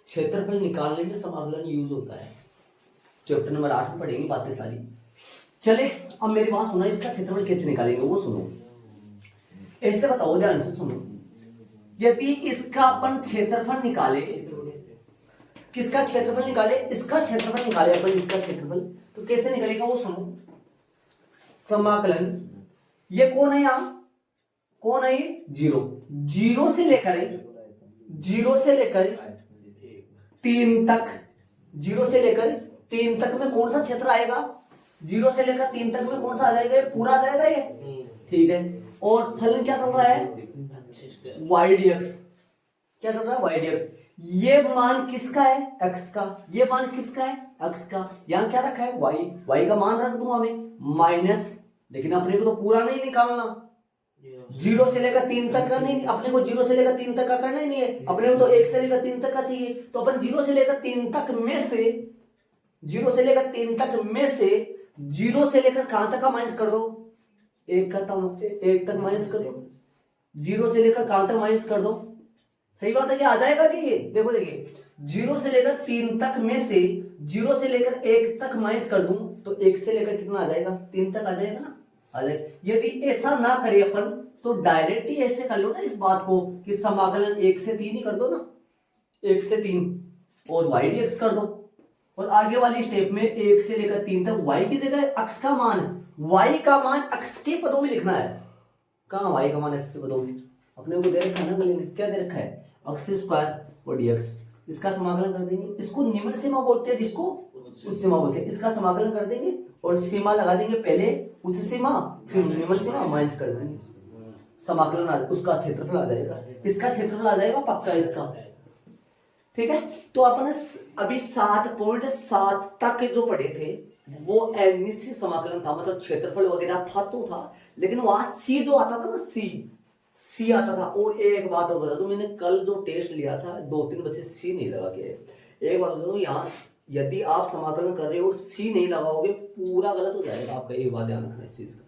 क्षेत्रफल निकालने में समाकलन यूज होता है, चैप्टर नंबर 8 में पढ़ेंगे बातें सारी। चले अब मेरी बात सुनो, इसका क्षेत्रफल कैसे निकालेंगे वो सुनो, ऐसे बताओ, ध्यान से सुनो। यदि इसका अपन क्षेत्रफल निकाले, किसका क्षेत्रफल निकाले? इसका क्षेत्रफल निकाले अपन, इसका क्षेत्रफल, तो कैसे निकलेगा वो सुनो। समाकलन, ये कौन है यहाँ, कौन है ये? 0 से लेकर 3 तक, 0 से लेकर 3 तक में कौन सा क्षेत्र आएगा? 0 से लेकर 3 तक में कौन सा आ जाएगा? ये पूरा आ जाएगा ये, ठीक है। और फलन क्या चल रहा है? Y d x. क्या चल रहा है? Y d x. ये मान किसका है? एक्स का। ये मान किसका है? एक्स का। यहां क्या रखा है? वाई। वाई का मान रख दूंगा मैं माइनस, लेकिन अपने को तो पूरा नहीं निकालना, 0 से लेकर 3 तक का नहीं, अपने को 0 से लेकर 3 तक का करना ही नहीं है, अपने को तो 1 से लेकर 3 तक का चाहिए। तो अपन 0 से लेकर 3 तक में से 0 से लेकर 3 तक में से 0 से लेकर कहां तक का माइनस कर दो? 1 तक माइनस कर दो। 0 से लेकर कहां तक माइनस कर दो? सही बात है, क्या आ जाएगा कि ये देखो, देखिए 0 से लेकर 3 तक में से 0 से लेकर 1 तक माइनस कर दूं तो 1 से लेकर कितना आ जाएगा? 3 तक आ जाएगा ना, आ जाएगा। यदि ऐसा ना करे अपन तो डायरेक्ट ही ऐसे कर लो ना इस बात को कि समाकलन 1 से 3 ही कर दो ना, 1 से 3 और वाई डी एक्स कर दो। और आगे वाली स्टेप में 1 से लेकर 3 तक y की जगह अक्ष का मान, y का मान अक्ष के पदों में लिखना है। कहां y का मान अक्ष के पदों में? अपने को दे रखा है ना, क्या दे रखा है? अक्ष स्क्वायर और dx। इसका समाकलन कर देंगे, इसको निम्न सीमा बोलते हैं, जिसको उच्च सीमा बोलते हैं। इसका समाकलन कर देंगे और सीमा लगा देंगे, पहले उच्च सीमा फिर निम्न सीमा माइनस कर देंगे, समाकलन उसका क्षेत्रफल आ जाएगा, इसका क्षेत्रफल आ जाएगा पक्का इसका, ठीक है। तो अपन अभी 7.7 तक जो पढ़े थे वो अनिश्चित समाकलन था, मतलब क्षेत्रफल वगैरह था तो था, लेकिन वहां सी जो आता था ना, सी आता था। और एक बात और बता दूं, मैंने कल जो टेस्ट लिया था 2-3 बच्चे सी नहीं लगा के, एक बात बता दूं, यहाँ यदि आप समाकलन कर रहे हो और सी नहीं लगाओगे पूरा गलत हो जाएगा आपका। एक बात ध्यान रखना इस चीज का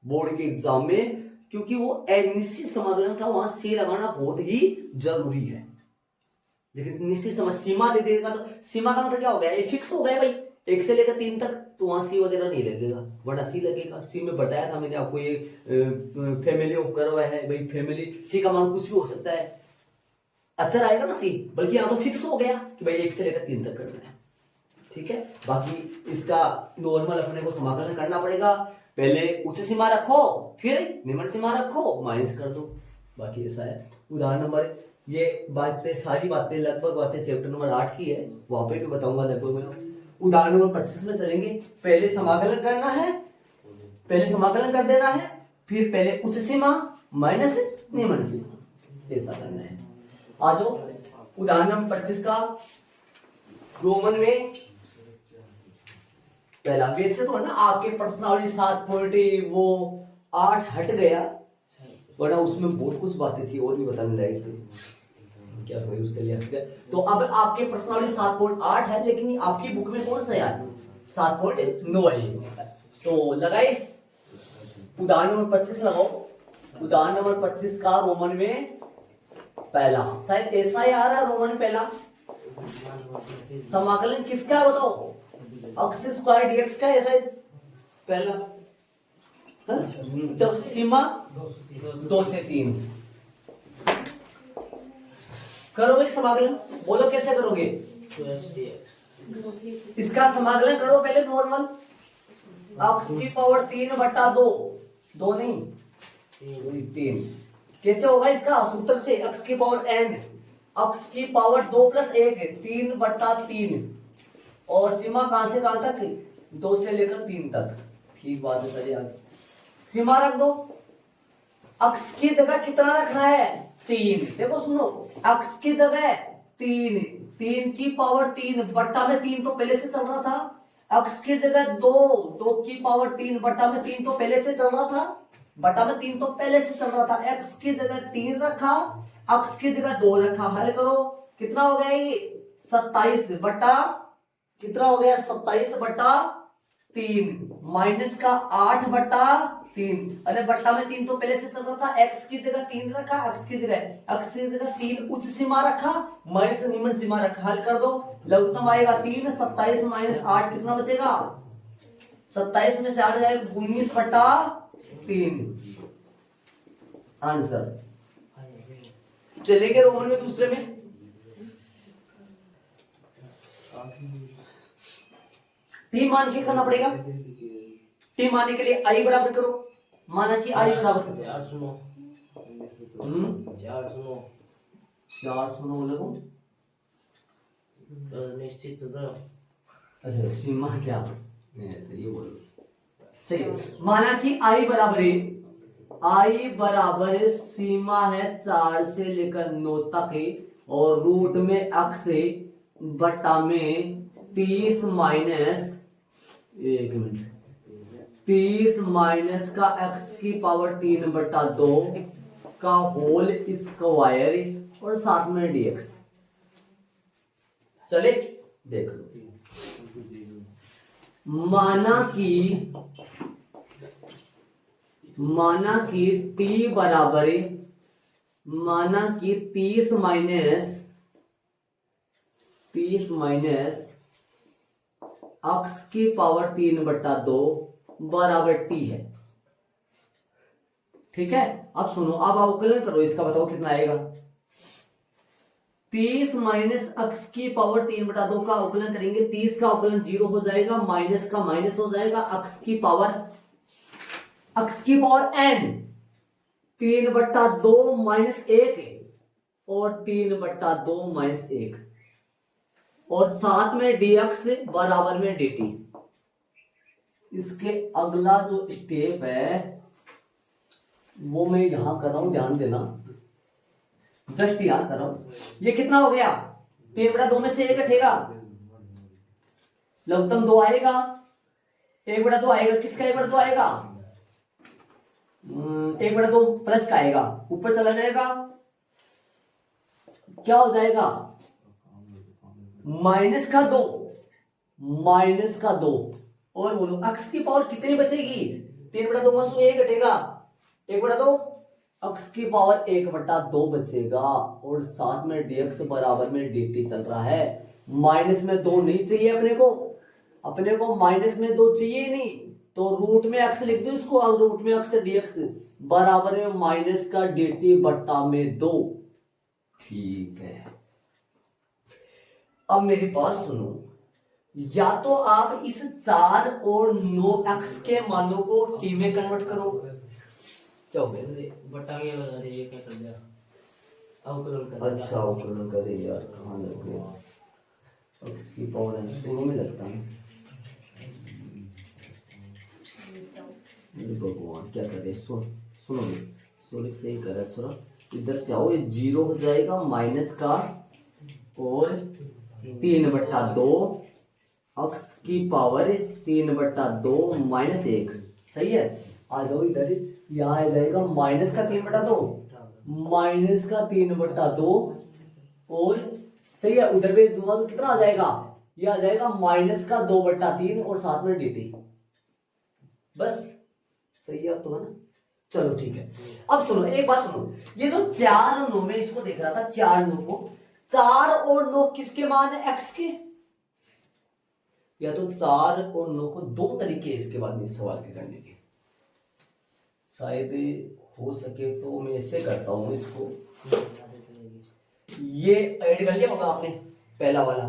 बोर्ड के एग्जाम में, क्योंकि वो अनिश्चित समाकलन था, वहां सी लगाना बहुत ही जरूरी है। लेकिन निश्चित सीमा दे देगा तो सीमा का मतलब क्या हो गया? ये फिक्स हो गया भाई, 1 से लेकर 3 तक, तो वहां सी वगैरह नहीं लगेगा, वरना सी लगेगा। सी में बताया था मैंने आपको, ये फैमिली ऑफ कर्व है भाई, फैमिली सी का मान कुछ भी हो सकता है, अचर आएगा ना सी, बल्कि यहाँ तो फिक्स हो गया कि भाई 1 से लेकर 3 तक करना है, ठीक है। बाकी इसका नॉर्मल अपने को समाकलन करना पड़ेगा, पहले उच्च सीमा रखो फिर निम्न सीमा रखो, माइनस कर दो, बाकी ऐसा है। उदाहरण नंबर, ये बातें सारी बातें लगभग बातें चैप्टर नंबर 8 की है, वहां पे भी बताऊंगा लगभग। उदाहरण नंबर 25 में चलेंगे, पहले समाकलन करना है, पहले समाकलन कर देना है, फिर पहले उच्च सीमा माइनस निम्न सीमा, ऐसा करना है। आ जाओ उदाहरण नंबर 25 का रोमन में पहला। वैसे तो है ना आपके पर्सनालिटी 7.8 हट गया, वरना उसमें बहुत कुछ बातें थी और भी बताने लायक थी, क्या कोई उसके लिए हट गया। तो अब आपके पर्सनालिटी 7.8 है, लेकिन ये आपकी बुक में कौन सा यार 7.9 है। तो लगाए उदाहरण नंबर 25 लगाओ। उदाहरण नंबर 25 का रोमन में पहला, शायद ऐसा ही आ रहा है रोमन में पहला। समाकलन किसका है बताओ? अक्ष स्क्वायर डीएक्स का है शायद पहला, जब सीमा 2 से 3। करो भाई समाकलन, बोलो कैसे करोगे? इसका समाकलन करो पहले नॉर्मल, अक्ष की पावर 3/2, 2 नहीं 3। कैसे होगा इसका? सूत्र से, अक्ष की पावर n, अक्ष की पावर 2 + 1 3/3, और सीमा कहां से कहां तक? 2 से लेकर 3 तक, ठीक बात है। चलिए आगे सीमा रख दो। अक्ष की जगह कितना रखना है? 3। देखो सुनो, अक्ष की जगह 3, 3 की पावर 3 बट्टा में 3 तो पहले से चल रहा था। अक्ष की जगह 2, 2 की पावर 3 बट्टा में 3 तो पहले से चल रहा था, बट्टा में 3 तो पहले से चल रहा था। एक्स की जगह 3 रखा, अक्ष की जगह 2 रखा, हल करो कितना हो गया ये? 27 बट्टा कितना हो गया? 27/3 माइनस का 8/3। अरे बट्टा में 3 तो पहले से चल रहा था, एक्स की जगह 3 रखा, अक्ष की जगह 3 उच्च सीमा रखा, माइनस निम्न सीमा रखा, हल कर दो। लघुत्तम आएगा 3, 27 - 8 कितना बचेगा? 27 में से 8 जाएगा 19/3 आंसर। चलेंगे रोमन में दूसरे में, टी मान के करना पड़ेगा। टी मानने के लिए आई बराबर करो, माना कि आई बराबर 4 सुनो 4 सुनो लगो तो निश्चित अच्छा सीमा क्या ऐसे ये बोलो। चलिए माना कि आई बराबर है, आई बराबर सीमा है 4 से लेकर 9 तक है और रूट में अक्स है बटा में 30 माइनस 30 माइनस का x की पावर 3 बटा 2 का होल स्क्वायर और साथ में dx। चले देख लो, माना कि t बराबर, माना कि 30 माइनस x की पावर 3 बटा 2 बराबर t है। ठीक है, अब सुनो, अब अवकलन करो इसका, बताओ कितना आएगा। 30 माइनस x की पावर 3 बटा 2 का अवकलन करेंगे, 30 का अवकलन 0 हो जाएगा, माइनस का माइनस हो जाएगा, x की पावर n 3 बटा 2 माइनस 1 और 3 बटा 2 माइनस 1 और साथ में dx बराबर में dt। इसके अगला जो स्टेप है वो मैं यहां कर रहा हूं, ध्यान देना, जस्ट यहां कर रहा हूं। ये कितना हो गया, 3 बटा 2 में से 1 हटेगा, लघुत्तम 2 आएगा, 1 बटा 2 आएगा, किसका 1 बटा 2 आएगा, 1 बटा 2 प्लस का आएगा, ऊपर चला जाएगा, क्या हो जाएगा, माइनस का 2 और बोलो x की पावर कितनी बचेगी, 3 बटा 2 में से 1 घटेगा, 1 बटा 2, x की पावर 1 बटा 2 बचेगा और साथ में dx बराबर में dt चल रहा है। माइनस में 2 नहीं चाहिए अपने को माइनस में 2 चाहिए नहीं, तो रूट में x लिख दो इसको, अब रूट में x dx बराबर में माइनस का dt बटा में 2। ठीक है, अब मेरी बात सुनो, या तो आप इस 4 और 9x के मानों को t में कन्वर्ट करो, क्या हो गया, बटा में लगा दे, ये क्या कर दिया, अवकलन कर दिया। अच्छा अवकलन करे यार, कहाँ लग गया, x की पावर n शुरू में लगता है, भगवान क्या करे, सुनो सॉरी सही कर रहा, इधर से आओ, ये 0 हो जाएगा, माइनस का और 3 बटा 2 x की पावर 3 बटा 2 माइनस 1, सही है। आ जाओ इधर, यहाँ आ जाएगा माइनस का 3 बटा 2, माइनस का 3 बटा 2 और सही है, उधर भेज दूंगा तो कितना आ जाएगा, ये आ जाएगा माइनस का 2 बटा 3 और साथ में dt, बस सही है, अब तो है ना। चलो ठीक है, अब सुनो एक बात सुनो, ये जो 4 और 9 में इसको देख रहा था, 4 9 को, 4 और 9 किसके मान है, x के, या तो 4 और 9 को 2 तरीके इसके बाद में सवाल के करने के, शायद हो सके तो मैं ऐसे करता हूं इसको, ये ऐड कर लिया होगा आपने, पहला वाला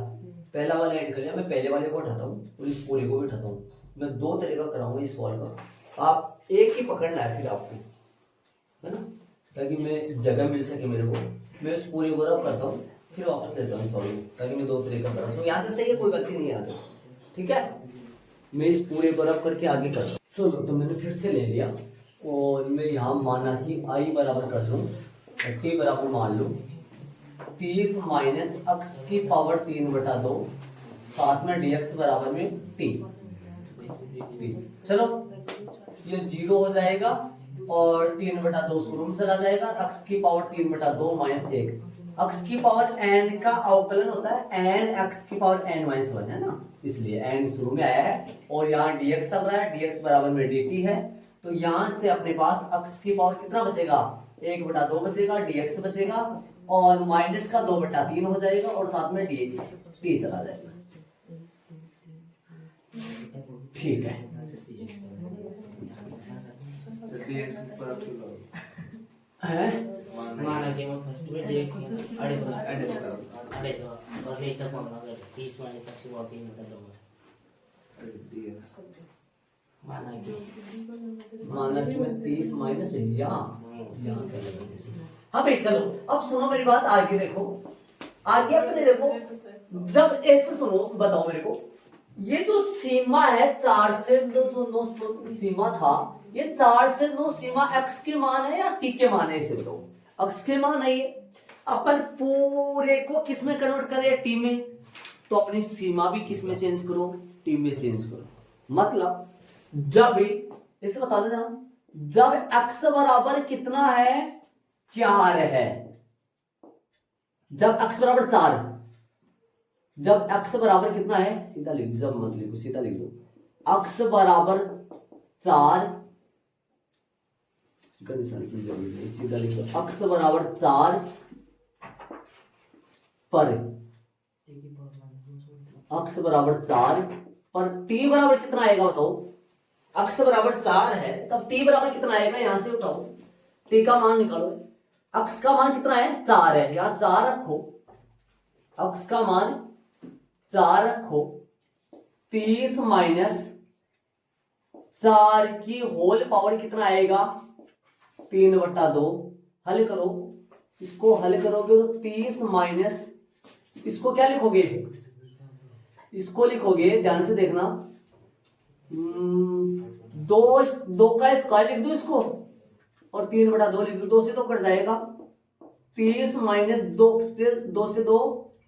ऐड कर लिया, मैं पहले वाले को उठाता हूँ और इस पूरे को भी उठाता हूँ, मैं 2 तरीका कराऊंगा इस सवाल का, आप एक ही पकड़ना है फिर आपको, है ना, ताकि मैं जगह मिल सके मेरे को, मैं इस पूरे को रब करता हूँ फिर वापस लेता हूँ सॉल्व, ताकि मैं 2 तरीका करा सकूँ, यहाँ से सही है, कोई गलती नहीं आती, ठीक है। मैं इस पूरे को रब करके आगे करता हूँ। चलो तो मैंने फिर से ले लिया और मैं यहाँ माना कि आई बराबर कर लूँ, टी बराबर मान लूँ 30 माइनस x की पावर 3 बटा 2 साथ में dx बराबर में t। चलो ये 0 हो जाएगा और 3 बटा 2 शुरू में चला जाएगा, x की पावर 3 बटा 2 माइनस 1, x की पावर n का अवकलन होता है n x की पावर n माइनस 1 है ना, इसलिए n शुरू में आया है और यहाँ dx चल रहा है, dx बराबर में dt है, तो यहाँ से अपने पास x की पावर कितना बचेगा, 1 बटा 2 बचेगा, dx बचेगा और माइनस का 2 बटा 3 हो जाएगा और साथ में dt चला जाएगा। ठीक है, माना कि मैं फर्स्ट में dx में अड़े तो और नीचे पढ़ना कर 30 माइनस x की पावर 3 बटा 2 dx, माना कि मैं 30 माइनस यहाँ कर लेता। हाँ भाई चलो, अब सुनो मेरी बात, आगे देखो, आगे अपने देखो, जब ऐसे सुनो, बताओ मेरे को, ये जो सीमा है 4 से 2 जो 9 सीमा था, ये 4 से 9 सीमा x के मान है या t के मान है, इसे बताओ। x के मान है ये, अपन पूरे को किस में कन्वर्ट करें, t में, तो अपनी सीमा भी किस में चेंज करो, t में चेंज करो। मतलब जब इसे बता देना, जब x बराबर कितना है 4 है, जब x बराबर 4, जब x बराबर कितना है, सीधा लिख दो, जब मत लिखो सीधा लिख दो, x बराबर 4, सीधा लिख दो, x बराबर 4 पर x बराबर 4 पर t बराबर कितना आएगा बताओ। x बराबर 4 है तब t बराबर कितना आएगा, यहां से उठाओ, t का मान निकालो। x का मान कितना है 4 है, यहां 4 रखो, x का मान 4 रखो, 30 माइनस 4 की होल पावर कितना आएगा 3/2। हल करो, इसको हल करोगे तो 30 माइनस, इसको क्या लिखोगे, इसको लिखोगे ध्यान से देखना, 2 का स्क्वायर लिख दो इसको, और 3/2 लिख दो, 2 से 2 कट जाएगा, 30 माइनस 2 से 2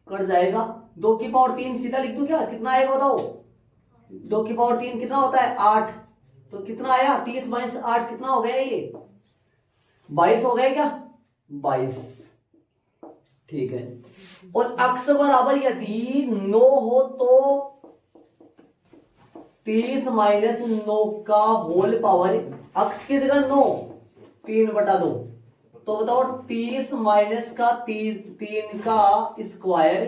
कट जाएगा, 2 की पावर 3 सीधा लिख दूं क्या, कितना आएगा बताओ, 2 की पावर 3 कितना होता है 8, तो कितना आया 30 माइनस 8 कितना हो गया, ये 22 हो गया क्या, 22। ठीक है, और x बराबर यदि 9 हो तो 30 माइनस 9 का होल पावर, x की जगह 9, 3/2, तो बताओ 30 माइनस का 3 का स्क्वायर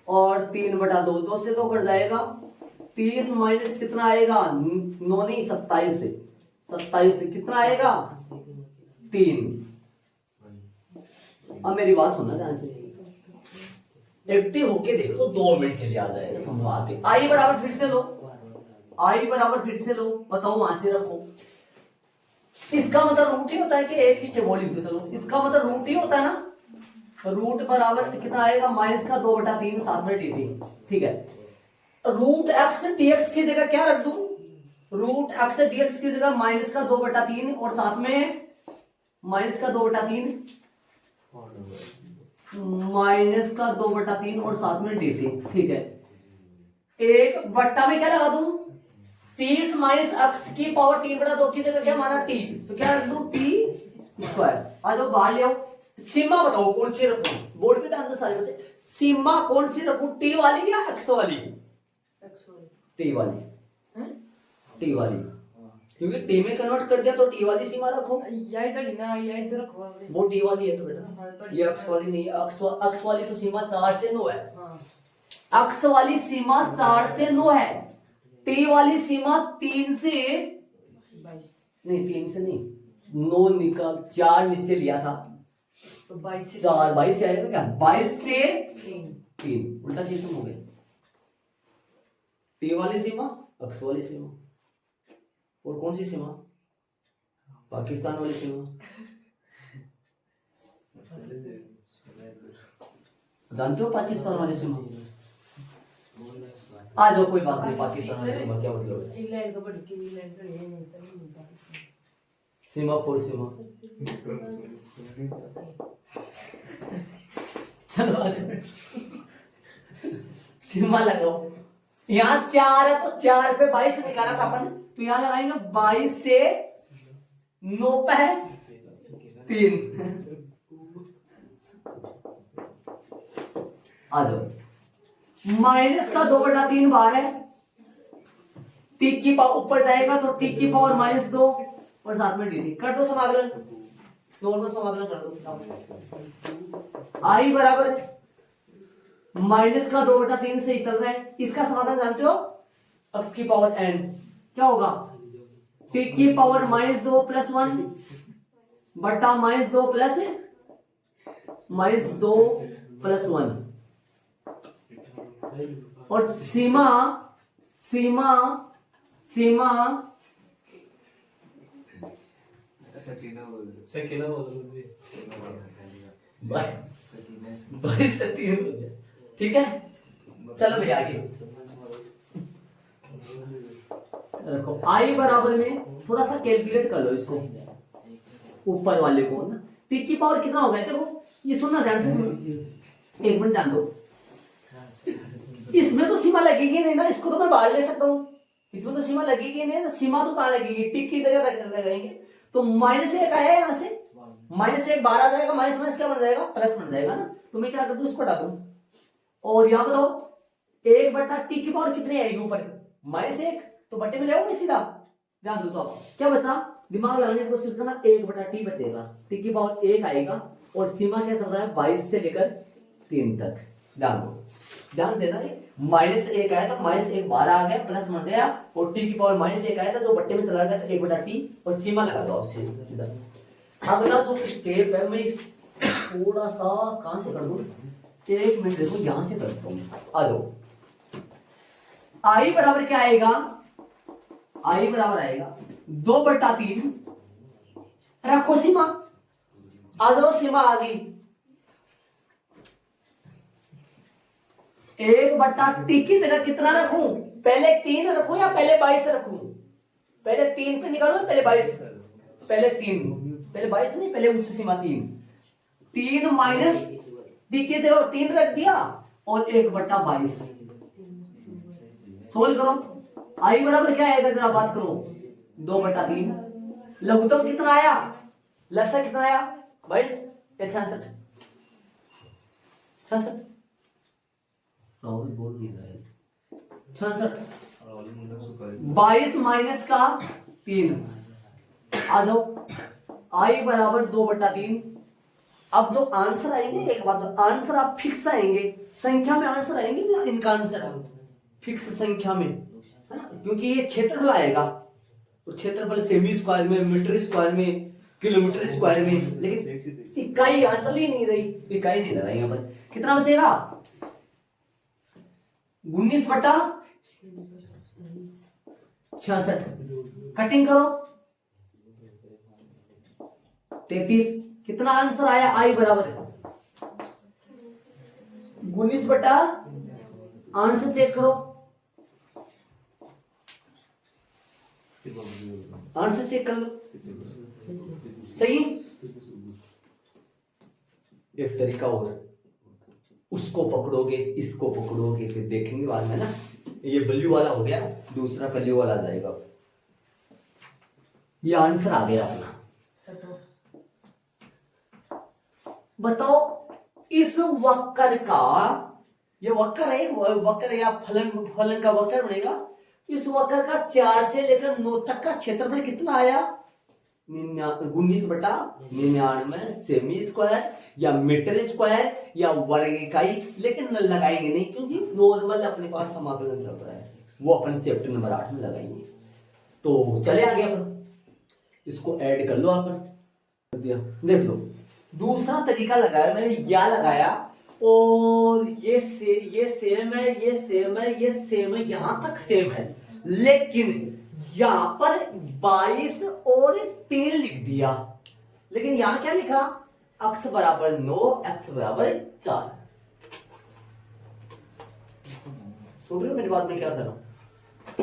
और 3/2, 2 से 2 कट जाएगा, 30 माइनस कितना आएगा 9 नहीं 27 से, 27 से कितना आएगा 3। अब मेरी बात सुनना ध्यान से, एक्टिव होके देख लो, 2 मिनट के लिए आ जाएगा समझा के। आई बराबर फिर से लो, आई बराबर फिर से लो, बताओ वहां से रखो, इसका मतलब रूट ही होता है कि एक स्टेप और लिख दो, चलो इसका मतलब रूट ही होता है ना, रूट बराबर कितना आएगा माइनस का 2/3 साथ में dt। ठीक है, रूट x dx की जगह क्या रख दूं, रूट x dx की जगह माइनस का 2/3 और साथ में माइनस का 2/3, माइनस का 2/3 और साथ में dt। ठीक है, एक बट्टा में क्या लगा दूं, 30 माइनस x की पावर 3/2 की जगह क्या माना t, तो क्या रख दूं t स्क्वायर। आ जाओ बाहर ले आओ, सीमा बताओ कौन सी रखूं, बोर्ड पे ध्यान दो सारे बच्चे, सीमा कौन सी रखूं, t वाली या x वाली, t वाली, t वाली, क्योंकि t में कन्वर्ट कर दिया तो t वाली सीमा रखो, यही तो लेना, यही तो रखो वो t वाली है तो बेटा, ये x वाली नहीं है, x वाली तो सीमा 4 से 9 है, x वाली सीमा 4 से 9 है, t वाली सीमा 3 से नहीं, 3 से नहीं, 9 निकाल 4 नीचे लिया था तो 22 से 4, 22 से आएगा क्या, 22 से 3, उल्टा सिस्टम हो गया, t वाली सीमा x वाली सीमा, और कौन सी सीमा, पाकिस्तान वाली सीमा, जानते हो पाकिस्तान वाली सीमा, आ जाओ कोई बात नहीं, पाकिस्तान वाली सीमा क्या मतलब है, इंग्लैंड का बढ़ के इंग्लैंड का ये नहीं था, सीमा फोर सीमा, चलो आ जाओ, सीमा लगाओ, यहाँ 4 है तो 4 पे 22 निकाला था अपन, तो यहाँ लगाएंगे 22 से 9 पे है 3। आ जाओ, माइनस का 2/3 बाहर है, t की पावर ऊपर जाएगा तो t की पावर -2 और साथ में dt, कर दो समाकलन, नॉर्मल समाकलन कर दो, आई बराबर माइनस का 2/3 से ही चल रहा है, इसका समाधान जानते हो, x की पावर n क्या होगा, t की पावर -2 + 1 बटा -2 + 1, और सीमा सीमा सीमा सकीना बोल 22 से 3 हो गया। ठीक है, चलो भैया आगे, रखो आई बराबर में थोड़ा सा कैलकुलेट कर लो इसको, ऊपर वाले को ना, टी की पावर कितना हो गया देखो, ये सुनना ध्यान से सुनो, एक मिनट ध्यान दो। इसमें तो सीमा लगेगी नहीं ना, इसको तो मैं बाहर ले सकता हूँ, इसमें तो सीमा लगेगी नहीं, तो सीमा तो कहाँ लगेगी, टी की जगह लगाएंगे। तो माइनस एक आया यहाँ से, माइनस एक बाहर आ जाएगा, माइनस माइनस क्या बन जाएगा, प्लस बन जाएगा ना। तो मैं क्या कर दूं, इसको हटा दूं, और यहाँ बताओ एक बटा टी की पावर कितनी आएगी ऊपर, माइनस एक, तो बटे में ले आओगे सीधा, ध्यान दो। तो आप क्या बचा, दिमाग लगाने की कोशिश करना, एक बटा टी बचेगा, टी की पावर एक आएगा, और सीमा क्या चल रहा है 22 से लेकर 3 तक, ध्यान दो, ध्यान देना है। माइनस एक आया था, माइनस एक बाहर आ गया, प्लस बन गया, और टी की पावर माइनस एक आया था जो बट्टे में चला गया, तो एक बटा टी, और सीमा लगा दो आपसे इधर। अगला जो स्टेप है, मैं इस थोड़ा सा कहां से कर दूं, एक मिनट देखो, यहां से करता हूं, आ जाओ। आई बराबर क्या आएगा, आई बराबर आएगा 2/3, रखो सीमा, आ जाओ, सीमा आ गई, 1/t की जगह कितना रखूं, पहले 3 रखूं या पहले 22 रखूं, पहले 3 पे निकालो, पहले 22, पहले 3, पहले 22 नहीं, पहले उच्च सीमा 3 माइनस टी की जगह 3 रख दिया, और 1/22 सोल्व करो। आई बराबर क्या आएगा, जरा बात करो, 2/3, लघुत्तम कितना आया, लसा कितना आया, 22 या 66, 66 राहुल बोल नहीं रहा है, 66, 22 माइनस का 3, आ जाओ, आई बराबर 2/3। अब जो आंसर आएंगे, एक बात, आंसर आप फिक्स आएंगे, संख्या में आंसर आएंगे ना, इनका आंसर फिक्स संख्या में, है ना, क्योंकि ये क्षेत्रफल आएगा, तो क्षेत्रफल सेमी स्क्वायर में, मीटर स्क्वायर में, किलोमीटर स्क्वायर में, लेकिन इकाई चल ही नहीं रही, इकाई नहीं लगा यहाँ पर। कितना बचेगा, 19/66, कटिंग करो, 33, कितना आंसर आया, आई बराबर 19 आंसर चेक करो, आंसर चेक कर लो, सही। एक तरीका और, उसको पकड़ोगे, इसको पकड़ोगे, फिर देखेंगे बाद में ना, ये ब्लू वाला हो गया, दूसरा कलू वाला जाएगा, ये आंसर आ गया अपना। बताओ इस वक्र का, ये वक्र है, वक्र या फलन का वक्र बनेगा, इस वक्र का 4 से लेकर 9 तक का क्षेत्रफल कितना आया, 19/99 सेमी स्क्वायर या मीटर स्क्वायर या वर्ग इकाई, लेकिन लगाएंगे नहीं क्योंकि नॉर्मल अपने पास समाकलन चल रहा है, वो अपन चैप्टर नंबर 8 में लगाएंगे। तो चले आगे अपन, इसको ऐड कर लो, अपन देख लो, दूसरा तरीका लगाया मैंने, या लगाया, और ये सेम है, ये सेम है, ये सेम है, यहां तक सेम है, लेकिन यहां पर 22 और 3 लिख दिया, लेकिन यहां क्या लिखा, x बराबर 9, x बराबर 4। सुन रहे हो मेरी बात में क्या कर रहा हूं,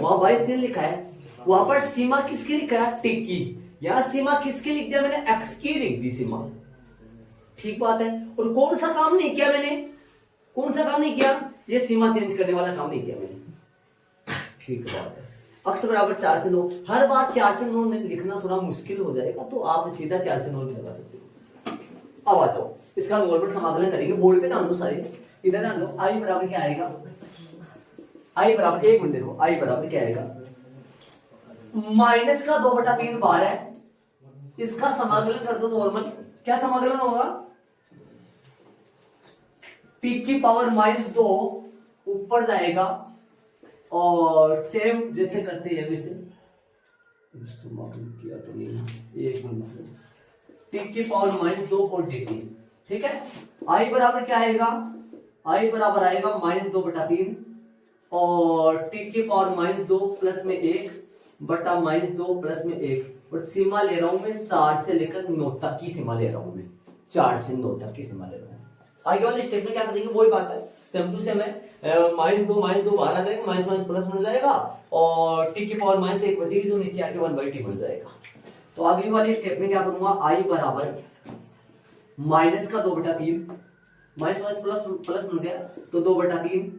वहां 22 3 लिखा है, वहां पर सीमा किसकी लिखा है, टी की, यहां सीमा किसकी लिख दिया मैंने, x की लिख दी सीमा, ठीक बात है। और कौन सा काम नहीं किया मैंने, कौन सा काम नहीं किया, ये सीमा चेंज करने वाला काम नहीं किया मैंने, ठीक बात है। x बराबर 4 से 9, हर बार 4 से 9 में लिखना थोड़ा मुश्किल हो जाएगा, तो आप सीधा 4 से 9 भी लगा सकते हो। अब आ जाओ, इसका नॉर्मल समाकलन करेंगे, बोर्ड पे ध्यान दो सारे, इधर ध्यान दो, आई बराबर क्या आएगा, आई बराबर, एक मिनट देखो, आई बराबर क्या आएगा, माइनस का 2/3 बार है, इसका समाकलन कर दो नॉर्मल, क्या समाकलन होगा, टी की पावर -2 ऊपर जाएगा, और सेम जैसे करते हैं वैसे, समाकलन किया तो नहीं, एक मिनट, टी की पावर -2 और dt, ठीक है। आई बराबर क्या आएगा, आई बराबर आएगा -2/3, और टी की पावर -2 प्लस में 1 बटा -2 प्लस में 1, और सीमा ले रहा हूं मैं 4 से लेकर 9 तक की सीमा ले रहा हूं मैं, 4 से 9 तक की सीमा ले रहा हूं। आगे वाले स्टेप में क्या करेंगे वही बात है, सेम टू सेम है। -2 बाहर आ जाएगा, माइनस माइनस प्लस बन जाएगा और टी की पावर -1 बचेगी जो नीचे आके 1/t बन जाएगा। तो अगली वाली स्टेप में क्या करूंगा, आई बराबर माइनस का 2/3, माइनस माइनस प्लस बन गया तो 2/3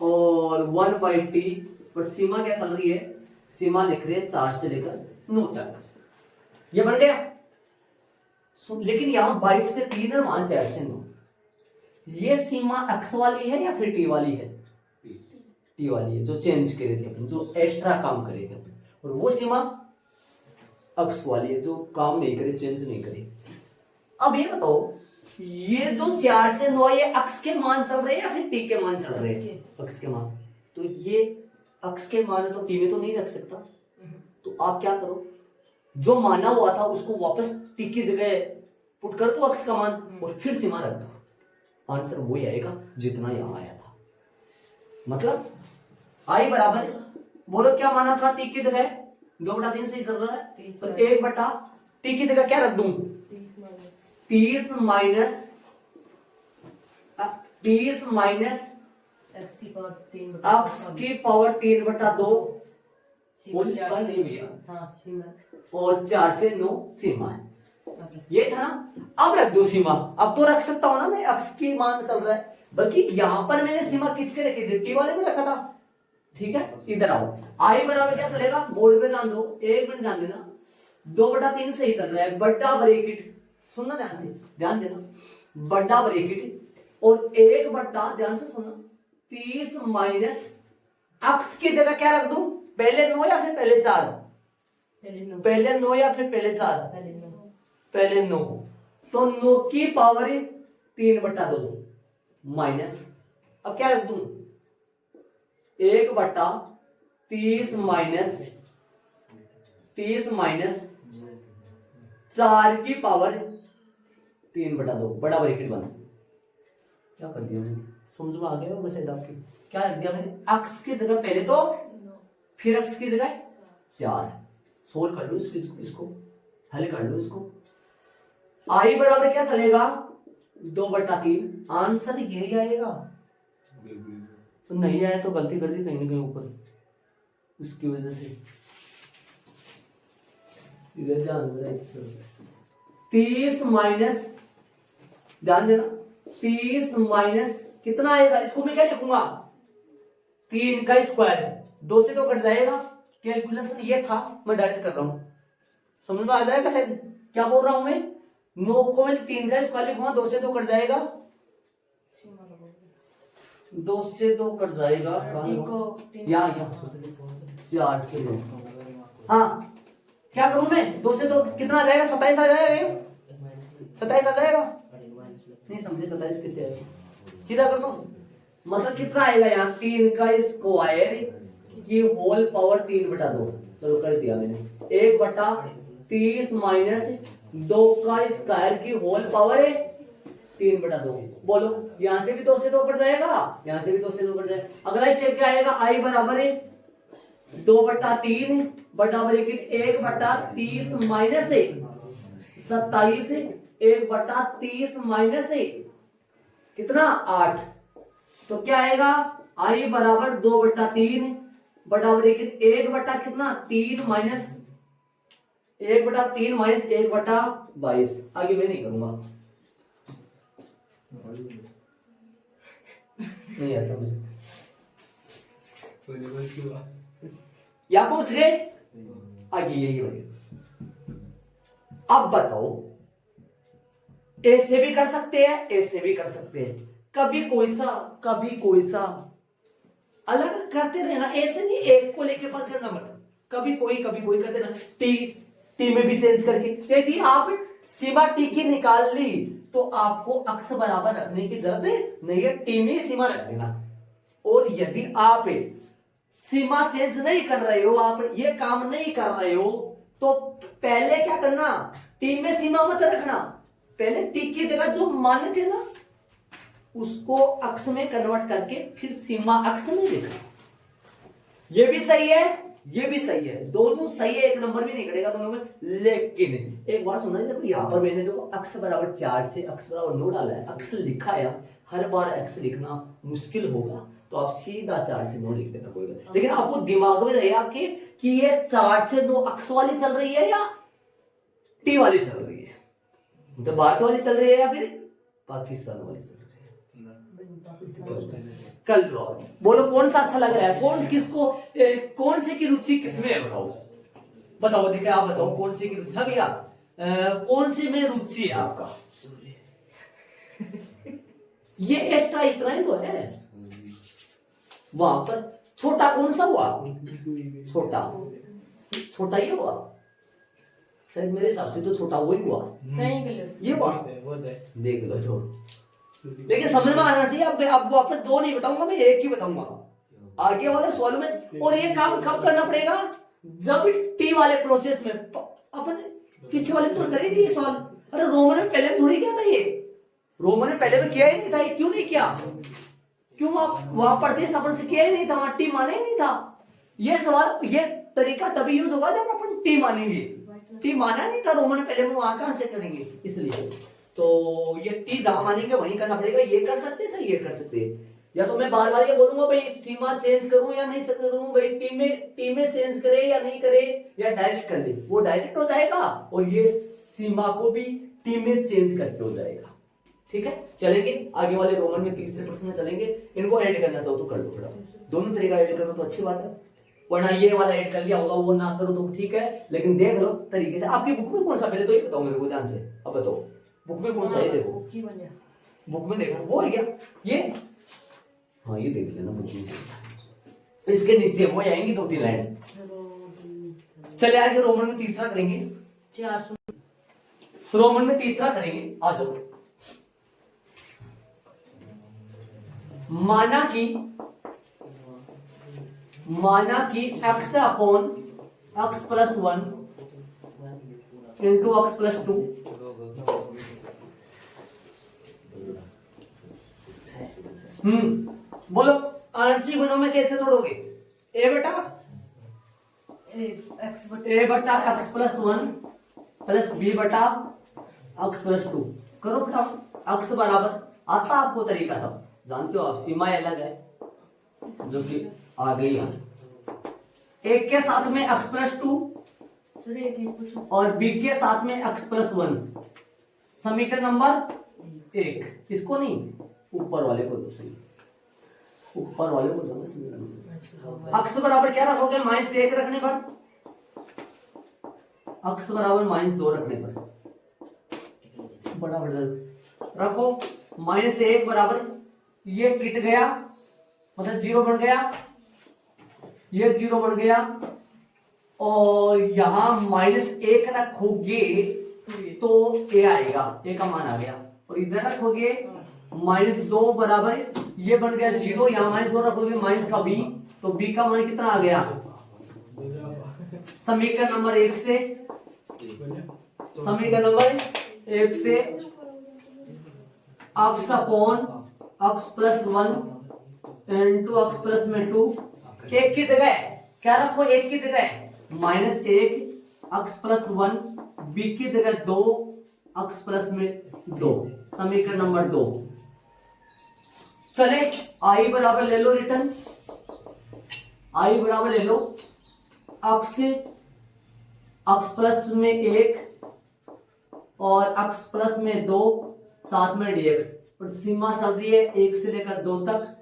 और 1/t, पर सीमा क्या चल रही है, सीमा लिख रहे हैं 4 से लेकर 9 तक, ये बन गया। लेकिन यहां 22 से 3 है, वहां 4 से 9, ये सीमा एक्स वाली है या फिर टी वाली है, टी वाली है, जो चेंज करे थे अपन, जो एक्स्ट्रा काम करे थे अपन, और वो सीमा एक्स वाली है, जो काम नहीं करे, चेंज नहीं करे। अब ये बताओ, ये जो 4 से 9 ये अक्स के मान चल रहे हैं या फिर टी के मान चल रहे हैं, अक्स के मान, तो ये अक्स के मान है तो टी में तो नहीं रख सकता, तो आप क्या करो, जो माना हुआ था उसको वापस टी की जगह पुट कर दो अक्स का मान और फिर सीमा रख दो, आंसर वही आएगा जितना यहां आया था। मतलब आई बराबर, बोलो क्या माना था, टी की जगह 2/3 से ही चल रहा है, तो 1/टी की जगह क्या रख दूं, 30 माइनस एक्स की पावर 3 एक्स की पावर 3/2 होल स्क्वायर नहीं भैया, हाँ सीमा, और 4 से 9 सीमा है, ये था ना। अब रख दो सीमा, अब तो रख सकता हूं ना मैं, एक्स की मान चल रहा है, बल्कि यहां पर मैंने सीमा किसके रखी थी, टी वाले में रखा था, ठीक है। इधर आओ, आई बराबर क्या चलेगा, बोर्ड पे ध्यान दो, 1 मिनट ध्यान देना, 2/3 से ही चल रहा है, बड़ा ब्रैकेट सुनना ध्यान से, ध्यान देना, बड़ा ब्रैकेट और 1/, ध्यान से सुनना, 30 माइनस एक्स की जगह क्या रख दूं, पहले 9 या फिर पहले 4, पहले 9 या फिर पहले 4, पहले 9, तो 9 की पावर 3/2 माइनस, अब क्या रख दूं, 1/30 माइनस 4 की पावर 3/2, बड़ा ब्रैकेट बंद। क्या कर दिया मैंने, समझ में आ गया होगा शायद आपके, क्या रख दिया मैंने, एक्स की जगह पहले तो, फिर एक्स की जगह 4, सोल्व कर लो इसको हल कर लो इसको। आई बराबर क्या चलेगा, 2/3, आंसर यही आएगा, तो नहीं आया तो गलती कर दी कहीं ना कहीं ऊपर, उसकी वजह से इधर ध्यान देना, 30 माइनस, ध्यान देना, 30 माइनस कितना आएगा, इसको मैं क्या लिखूंगा, 3 का स्क्वायर, 2 से 2 कट जाएगा, कैलकुलेशन ये था, मैं डायरेक्ट कर रहा हूं, समझ में आ जाएगा शायद क्या बोल रहा हूं मैं, 9 को मैं 3 का स्क्वायर लिखूंगा, 2 से 2 कट जाएगा, 2 से 2 कट जाएगा, यहाँ 4 से 2, हाँ क्या करूं मैं, 2 से 2 कितना आ जाएगा, 27 आ जाएगा, 27 आ जाएगा, नहीं समझे 27 कैसे आएगा, सीधा कर दो, मतलब कितना आएगा यहाँ, 3 का स्क्वायर की होल पावर 3/2, चलो कर दिया मैंने, 1/30 माइनस 2 का स्क्वायर की होल पावर 3/2, बोलो यहां से भी 2 से 2 कट जाएगा, यहां से भी 2 से 2 कट जाएगा, अगला स्टेप क्या आएगा, आई बराबर 2/3 बटा ब्रैकेट 1/30 माइनस 27, 1/30 माइनस कितना 8, तो क्या आएगा, आई बराबर 2/3 बटा ब्रैकेट 1/3 माइनस 1/3 माइनस 1/22, आगे मैं नहीं करूंगा, नहीं आता मुझे, या पूछ गए आगे यही हो। अब बताओ, ऐसे भी कर सकते हैं, ऐसे भी कर सकते हैं, कभी कोई सा अलग करते रहना, ऐसे नहीं एक को लेके पर करना मत, कभी कोई करते रहना, टी में भी चेंज करके, यदि आप सीमा टी की निकाल ली तो आपको अक्स बराबर रखने की जरूरत नहीं है, टी में सीमा रख देना, और यदि आप सीमा चेंज नहीं कर रहे हो, आप ये काम नहीं कर रहे हो, तो पहले क्या करना, टी में सीमा मत रखना, पहले टी की जगह जो मान थे ना उसको अक्स में कन्वर्ट करके फिर सीमा अक्स में लिखना, ये भी सही है ये भी सही है, दोनों सही है, एक नंबर भी नहीं कटेगा दोनों में। लेकिन एक बात सुना, देखो यहाँ पर मैंने देखो अक्स बराबर 4 से अक्स बराबर 9 डाला है, अक्स लिखा है, हर बार अक्स लिखना मुश्किल होगा तो आप सीधा 4 से 9 लिख देना कोई बात। लेकिन आपको दिमाग में रहे आपके कि ये 4 से 9 अक्स वाली चल रही है या टी वाली चल रही है, तो भारत वाली चल रही है या फिर पाकिस्तान वाली चल रही है। कर लो, बोलो कौन सा अच्छा लग रहा है, कौन किसको कौन से की रुचि किसमें है, बताओ बताओ, देखिए आप बताओ कौन से की रुचि। हाँ भैया, कौन से में रुचि है आपका? ये एक्स्ट्रा इतना ही तो है। वहां पर छोटा कौन सा हुआ? छोटा छोटा ही हुआ शायद, मेरे हिसाब से तो छोटा वही हुआ, नहीं गलत। ये हुआ, देख लो छोड़। लेकिन समझ में आना चाहिए आपको, अब वापस दो नहीं बताऊंगा मैं, एक ही बताऊंगा आगे वाले सवाल में। और ये काम कब करना पड़ेगा? जब टी वाले प्रोसेस में, अपन पीछे वाले तो करेंगे ये सवाल। अरे रोमन में पहले थोड़ी किया था ये, रोमन में पहले में किया ही नहीं था, ये क्यों नहीं किया? क्यों आप वहां पढ़ते अपन से किया ही नहीं था, वहां टी माना ही नहीं था। ये सवाल, ये तरीका तभी यूज होगा जब अपन टी मानेंगे, टी माना नहीं था रोमन में पहले में, वहां कहां से करेंगे? इसलिए तो ये टी जहां मानेंगे वहीं करना पड़ेगा। ये कर सकते हैं, ये कर सकते हैं, या तो मैं बार बार ये बोलूंगा भाई सीमा चेंज करूं या नहीं करूं, भाई टीम में चेंज करे या नहीं करे, या डायरेक्ट कर ले, वो डायरेक्ट हो जाएगा, और ये सीमा को भी टीम में चेंज करके हो जाएगा। ठीक है, चलेंगे आगे वाले रोमन में तीसरे प्रश्न में चलेंगे। इनको ऐड करना चाहो तो कर लो थोड़ा, दोनों तरीका ऐड करो तो अच्छी बात है, वरना ये वाला ऐड कर लिया होगा वो ना करो तो ठीक है, लेकिन देख लो तरीके से। आपकी बुक में कौन सा, पहले तो ये बताओ मेरे को ध्यान से, अब बताओ बुक में कौन सा है? देखो बुक में देखो, वो है क्या ये? हाँ ये देख लेना बुक में, इसके नीचे वो आएंगी 2-3 लाइन। चले आगे रोमन में तीसरा करेंगे, 400 रोमन में तीसरा करेंगे, आ जाओ। माना कि x upon x plus 1 into x plus 2 बोलो आंशिक गुणों में कैसे तोड़ोगे? a बटा x प्लस 1 प्लस b बटा x प्लस 2 करो फटाफट। x बराबर आता आपको तरीका सब जानते हो आप, सीमा अलग है जो कि आ गई यहाँ, एक के साथ में x प्लस 2 और b के साथ में x प्लस 1, समीकरण नंबर 1। इसको नहीं, ऊपर वाले को दो, सही ऊपर वाले को दो समीकरण। x बराबर क्या रखोगे? -1 रखने पर, x बराबर -2 रखने पर, बड़ा बड़ा रखो। -1 बराबर ये किट गया, मतलब 0 बन गया, ये 0 बन गया, और यहां -1 रखोगे तो a आएगा, a का मान आ गया, और इधर रखोगे -2 बराबर ये बन गया 0, यहां -2 रखोगे माइनस का b, तो b का मान कितना आ गया? समीकरण नंबर 1 से, समीकरण नंबर 1 से x upon x plus 1 into x plus में 2, एक की जगह क्या रखो? एक की जगह -1 x प्लस 1, b की जगह 2 x प्लस में 2, समीकरण नंबर 2। चले i बराबर ले लो, रिटर्न i बराबर ले लो x प्लस में 1 और x प्लस में 2 साथ में dx, और सीमा चल रही है 1 से लेकर 2 तक,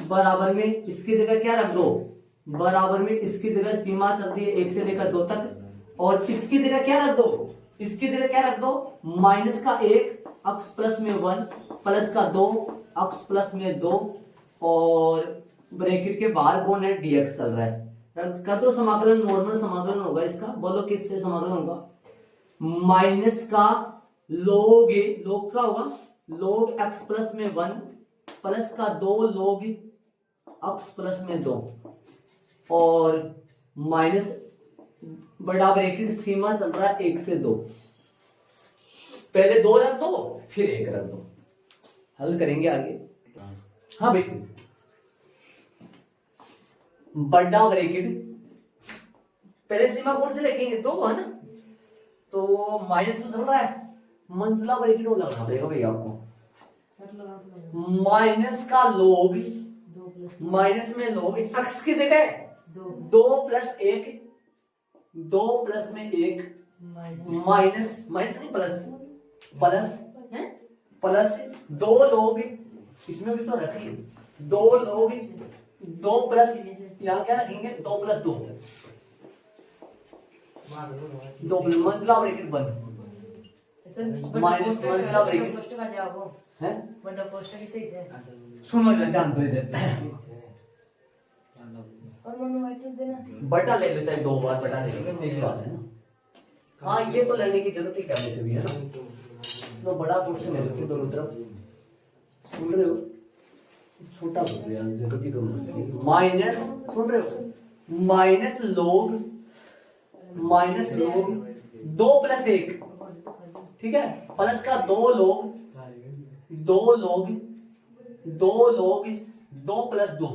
बराबर में इसकी जगह क्या रख दो? बराबर में इसकी जगह सीमा चल रही है 1 से लेकर 2 तक, और इसकी जगह क्या रख दो? इसकी जगह क्या रख दो? -1 x प्लस में 1 प्लस का 2 x प्लस में 2, और ब्रैकेट के बाहर कौन है? dx चल रहा है। कर दो समाकलन, नॉर्मल समाकलन होगा इसका, बोलो किससे समाकलन होगा? माइनस का लोग का होगा log x प्लस में 1 प्लस का 2 log x प्लस में 2, और माइनस बड़ा ब्रैकेट, सीमा चल रहा है 1 से 2, पहले 2 रख दो फिर 1 रख दो, हल करेंगे आगे। हाँ भाई, बड़ा ब्रैकेट पहले सीमा कौन से लिखेंगे, 2 है ना, तो माइनस तो चल रहा है, मंजिला ब्रैकेट लगाना पड़ेगा भैया आपको। माइनस का लोग, 2 प्लस माइनस में लोग एक्स की जगह 2 2 प्लस 1, 2 प्लस में 1 माइनस, माइनस नहीं प्लस, प्लस प्लस 2 लोग, इसमें भी तो रखेंगे 2 लोग, 2 प्लस यहाँ क्या रखेंगे, 2 प्लस 2, 2 प्लस मंजिला ब्रैकेट बंद, माइनस मंजिला ब्रैकेट कोष्टक का जाओ है। बड़ा कोष्टक सही है। सुनो ध्यान दो इधर, और मनु आइटम देना बटा ले लो, चाहे 2 बार बटा ले लो, एक बात है ना। हाँ ये तो लेने की जरूरत ही कैमरे से भी है ना, तो बड़ा क्वेश्चन ले लो फिर दोनों तरफ, सुन रहे हो, छोटा बोल दिया जरूरत ही कम, माइनस, सुन रहे हो, माइनस लोग 2 प्लस 1, ठीक है, प्लस का 2 लोग 2 प्लस 2,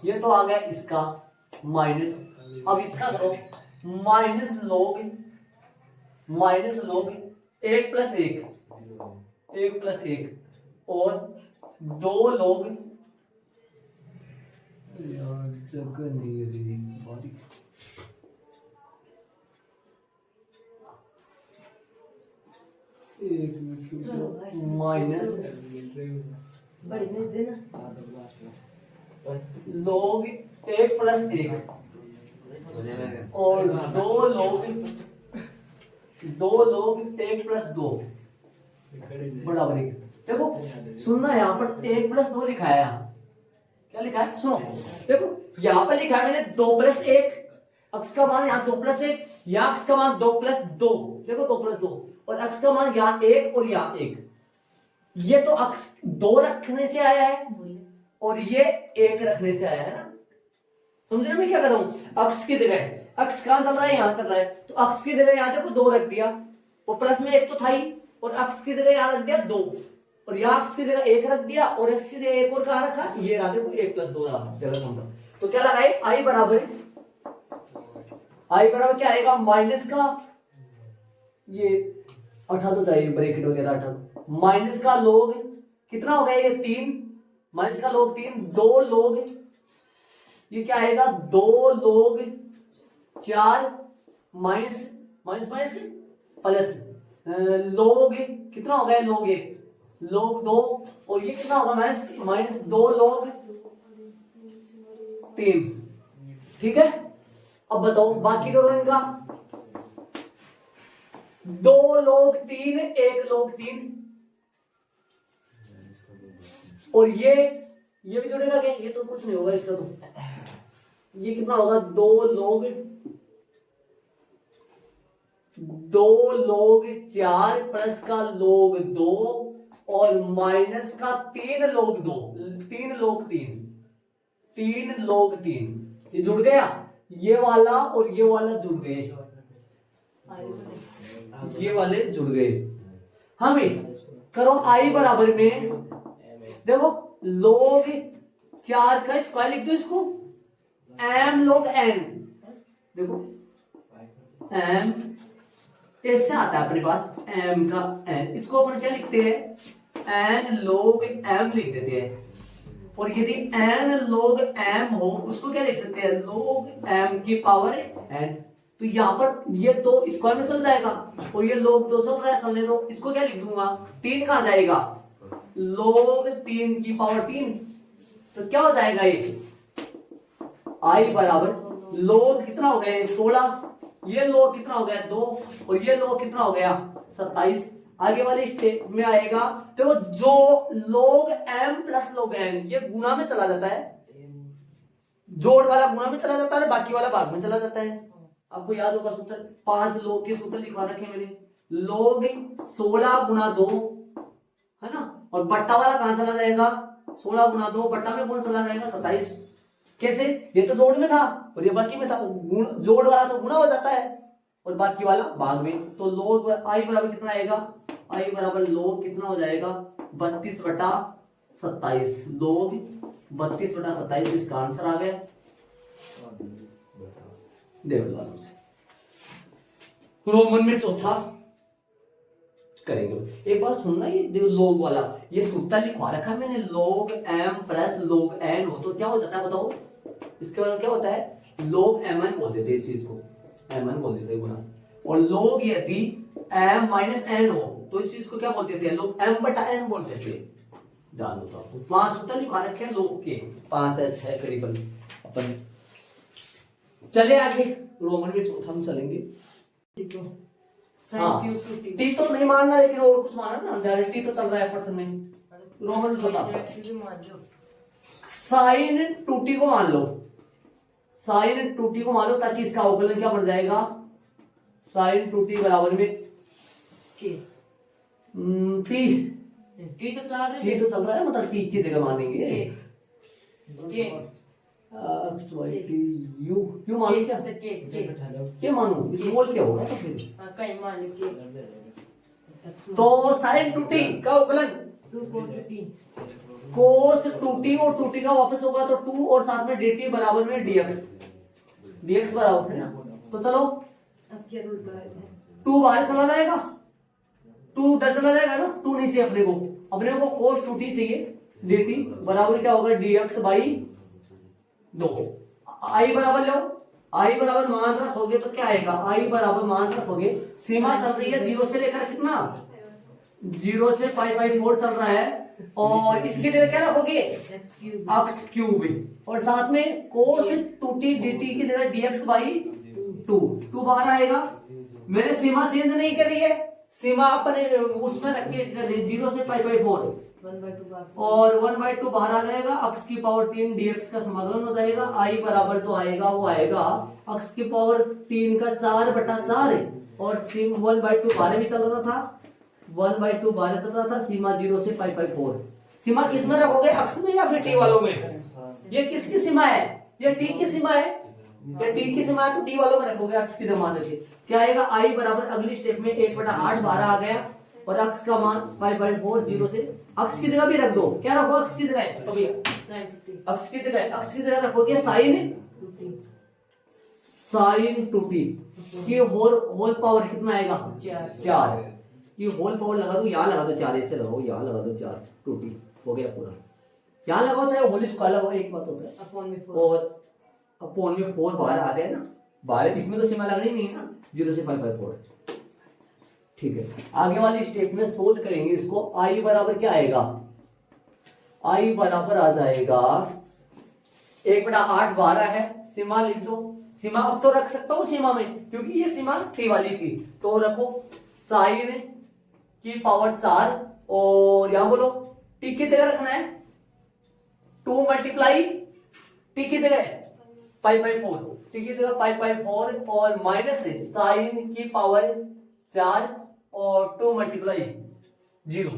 ये तो आ गया इसका माइनस। अब इसका करो, माइनस लोग 1 प्लस 1, 1 प्लस 1 और 2 लोग, यार जगह नहीं है रे बारीक, एक मिनट, माइनस बड़ी नहीं देना लोग 1 प्लस 1 और 2 लोग 1 प्लस 2 बराबर 1। देखो सुनना, यहाँ पर 1 प्लस 2 लिखा है, यहाँ क्या लिखा है, सुनो देखो यहाँ पर लिखा है मैंने 2 प्लस 1, अक्स का मान यहाँ 2 प्लस 1, यहाँ अक्स का मान 2 प्लस 2, देखो 2 प्लस 2, और अक्स का मान यहाँ 1 और यहाँ 1, ये तो अक्स 2 रखने से आया है और ये 1 रखने से आया है ना, समझ रहे मैं क्या कर रहा हूं, अक्स की जगह, अक्स कहां चल रहा है, यहां चल रहा है, तो अक्स की जगह यहां देखो 2 रख दिया और प्लस में 1 तो था ही, और अक्स की जगह यहां रख दिया 2 और यहाँ अक्स की जगह 1 रख दिया और एक्स की जगह 1 और कहां रखा, ये रहा देखो 1 प्लस 2 रहा जगह नंबर, तो क्या लगाए, आई बराबर क्या आएगा, माइनस का ये हटा दो, चाहिए ब्रैकेट वगैरह हटा दो, माइनस का लोग कितना हो गया, ये 3, माइनस का लोग 3, 2 लोग, ये क्या आएगा, 2 लोग 4 माइनस माइनस माइनस प्लस लोग कितना हो गया, लोग 1 लोग 2 और ये कितना होगा, माइनस 2 लोग 3, ठीक है। अब बताओ बाकी करो इनका, 2 लोग 3 1 लोग 3 और ये भी जुड़ेगा क्या, ये तो कुछ नहीं होगा इसका, तो ये कितना होगा, 2 लोग 4 प्लस का लोग 2 और माइनस का 3 लोग 2, 3 लोग 3, ये जुड़ गया, ये वाला और ये वाला जुड़ गए, ये वाले जुड़ गए। हमें करो आई बराबर में, देखो लोग 4 का स्क्वायर लिख दो इसको, m लोग n, देखो m ऐसे आता है अपने पास, m का n, इसको अपन क्या लिखते हैं, n लोग m लिख देते हैं, और यदि n लोग m हो उसको क्या लिख सकते हैं, लोग m की पावर n, तो यहाँ पर ये 2 स्क्वायर में चल जाएगा और ये लोग 2 चल रहा है, चलने दो, इसको क्या लिख दूंगा, 3 कहाँ जाएगा, लोग 3 की पावर 3, तो क्या हो जाएगा ये, आई बराबर लोग कितना हो गया 16, ये लोग कितना हो गया 2 और ये लोग कितना हो गया 27। आगे वाले स्टेप में आएगा, तो जो लोग m प्लस लोग n ये गुणा में चला जाता है, जोड़ वाला गुणा में चला जाता है, बाकी वाला भाग में चला जाता है। आपको याद होगा सूत्र, 5 लोग के सूत्र लिखवा रखे मैंने, लोग 16 गुणा 2 है ना, और बट्टा वाला कहां चला जाएगा, 16 गुणा 2 बट्टा में गुण चला जाएगा 27। कैसे, ये तो जोड़ में था और ये बाकी में था, गुण जोड़ वाला तो गुणा हो जाता है और बाकी वाला भाग में, तो लोग आई बराबर कितना आएगा, आई बराबर लोग कितना हो जाएगा 32/27, लोग 32/27 इसका आंसर आ गया। देख लो आराम से। रोमन में चौथा करेंगे। एक बार सुनना, ये जो log वाला ये सूत्र लिखवा रखा है मैंने, log m plus log n हो तो क्या हो जाता है बताओ? इसके बाद क्या होता है? log mn बोल देते हैं इस चीज को, mn बोल देते हैं गुना। और log यदि m माइनस n हो तो इस चीज को क्या बोल देते हैं? log m बटा n बोल देते हैं। ध्यान दो तो 5 सूत्र लिखवा रखे हैं log के, 5 है 6 करीबन। अपन चले आगे, रोमन में चौथा हम चलेंगे। हाँ, टी तो नहीं मानना लेकिन और कुछ मानना ना, टी तो चल रहा है पर्सन में। रोमन में चौथा साइन 2t को मान लो, साइन 2t को मान लो ताकि इसका अवकलन क्या बन जाएगा? साइन 2t बराबर में के टी, टी तो चल रहा है, टी तो चल रहा है, मतलब टी की जगह मानेंगे के x y t u, u मान क्या? क्या मानू? स्मॉल क्या होगा तो फिर? कहीं मान लो के तो साइन 2t का अवकलन 2 cos 2t cos 2t और 2t का वापस होगा तो 2 और साथ में dt बराबर में dx, dx बराबर है ना। तो चलो अब क्या रूल लगाया जाए? 2 बाहर चला जाएगा, 2 उधर चला जाएगा ना, 2 नहीं चाहिए अपने को cos 2t चाहिए, dt बराबर क्या होगा? dx by 2। i बराबर लो, i बराबर मान रखोगे तो क्या आएगा? i बराबर मान रखोगे, सीमा चल रही है 0 से लेकर कितना? 0 से π/4 चल रहा है, और इसकी जगह क्या रखोगे? x क्यूब x क्यूब, और साथ में cos 2t dt की जगह dx बाई 2 बाहर आएगा। मैंने सीमा चेंज नहीं करी है, सीमा अपने उसमें रख के कर ली 0 से π/4, 1/2 बार और 1/2 बाहर आ जाएगा, x की पावर 3 dx का समाकलन हो जाएगा। i बराबर जो आएगा वो आएगा x की पावर 3 का 4/4, और सीम 1/2 बाहर भी चल रहा था, 1/2 बाहर चल रहा था, सीमा 0 से π/4। सीमा किस में रखोगे? x में या फिर t वालों में? ये किसकी सीमा है? ये t की सीमा है, ये t की सीमा है तो t वालों में रखोगे, x की जमा रखिए। क्या आएगा? i बराबर अगली स्टेप में 1/8 बाहर आ गया, और x का मान π/4 0 से, x की जगह भी रख दो, क्या रखो x की जगह? तो भैया x की जगह रखोगे साइन 2t की होल पावर कितना आएगा? 4 की होल पावर लगा दो, यहाँ लगा दो 4, ऐसे लगाओ, यहाँ लगा दो 4, 2t हो गया पूरा। यहाँ लगाओ चाहे होल स्क्वायर लगाओ, एक बात होता है। अपॉन में 4 और अपॉन में 4 बाहर आ गया ना, बाहर इसमें तो सीमा लगनी नहीं ना, 0 से 5/4। ठीक है, आगे वाली स्टेप में सोल्व करेंगे इसको। i बराबर क्या आएगा? i बराबर आ जाएगा 1/8 बाहर है, सीमा लिख दो। सीमा अब तो रख सकता हूं सीमा में, क्योंकि ये सीमा t वाली थी, तो रखो साइन की पावर 4, और यहां बोलो t की जगह रखना है 2 मल्टीप्लाई t की जगह π/4, t की जगह π/4, और माइनस से साइन की पावर 4 और 2 मल्टीप्लाई 0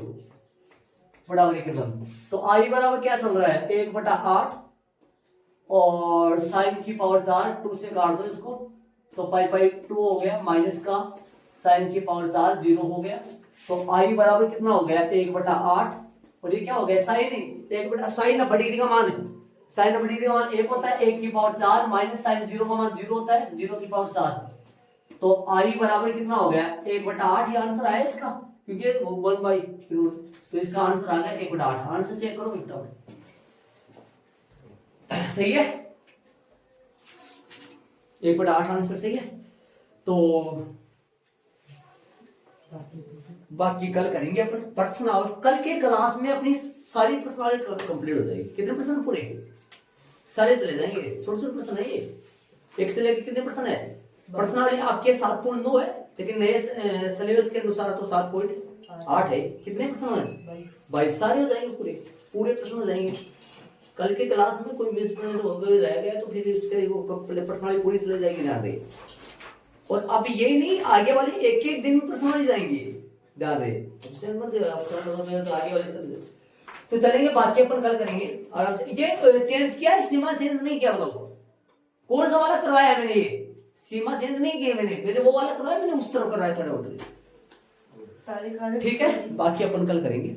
बराबर एकदम। तो i बराबर क्या चल रहा है? 1/8, और साइन की पावर 4, 2 से काट दो इसको, तो π/2 हो गया, माइनस का साइन की पावर 4 0 हो गया। तो i बराबर कितना हो गया? 1/8, और ये क्या हो गया? साइन साइन 90 डिग्री का मान है, साइन 90 डिग्री का मान 1 होता है, 1 की पावर 4 माइनस साइन 0 का मान 0 होता है, 0 की पावर 4। तो i बराबर कितना हो गया? 1/8 ही आंसर आया इसका, क्योंकि 1/√, तो इसका आंसर आ गया 1/8। आंसर चेक करो बेटा, सही है? 1/8 आंसर सही है। तो बाकी कल करेंगे अपन पर्सनल, कल के क्लास में अपनी सारी पर्सनल कंप्लीट हो जाएगी। कितने पर्सन पूरे? सारे चले जाएंगे, छोटे छोटे पर्सन है ये, 1 से लेकर कितने पर्सन है? पर्सनल आपके 7.9 है, लेकिन नए सिलेबस के अनुसार तो 7.8 है। कितने प्रश्न है? 22 सारे हो जाएंगे, पूरे प्रश्न हो जाएंगे। कल के क्लास में कोई मिस हो गए रह गया तो फिर उसके वो पर्सनली पूरी चले जाएगी, ध्यान रहे। और अब यही नहीं, आगे वाले एक एक दिन में पर्सनली जाएंगे, ध्यान रहे। तो आगे वाले चले तो चलेंगे, बाकी अपन कल करेंगे आराम से। ये चेंज किया है, सीमा चेंज नहीं किया, बताओ कौन सा वाला करवाया मैंने? ये सीमा चेंज नहीं किया मैंने वो वाला करवाया, मैंने उस तरफ करवाया थोड़ा। ठीक है, बाकी अपन कल करेंगे।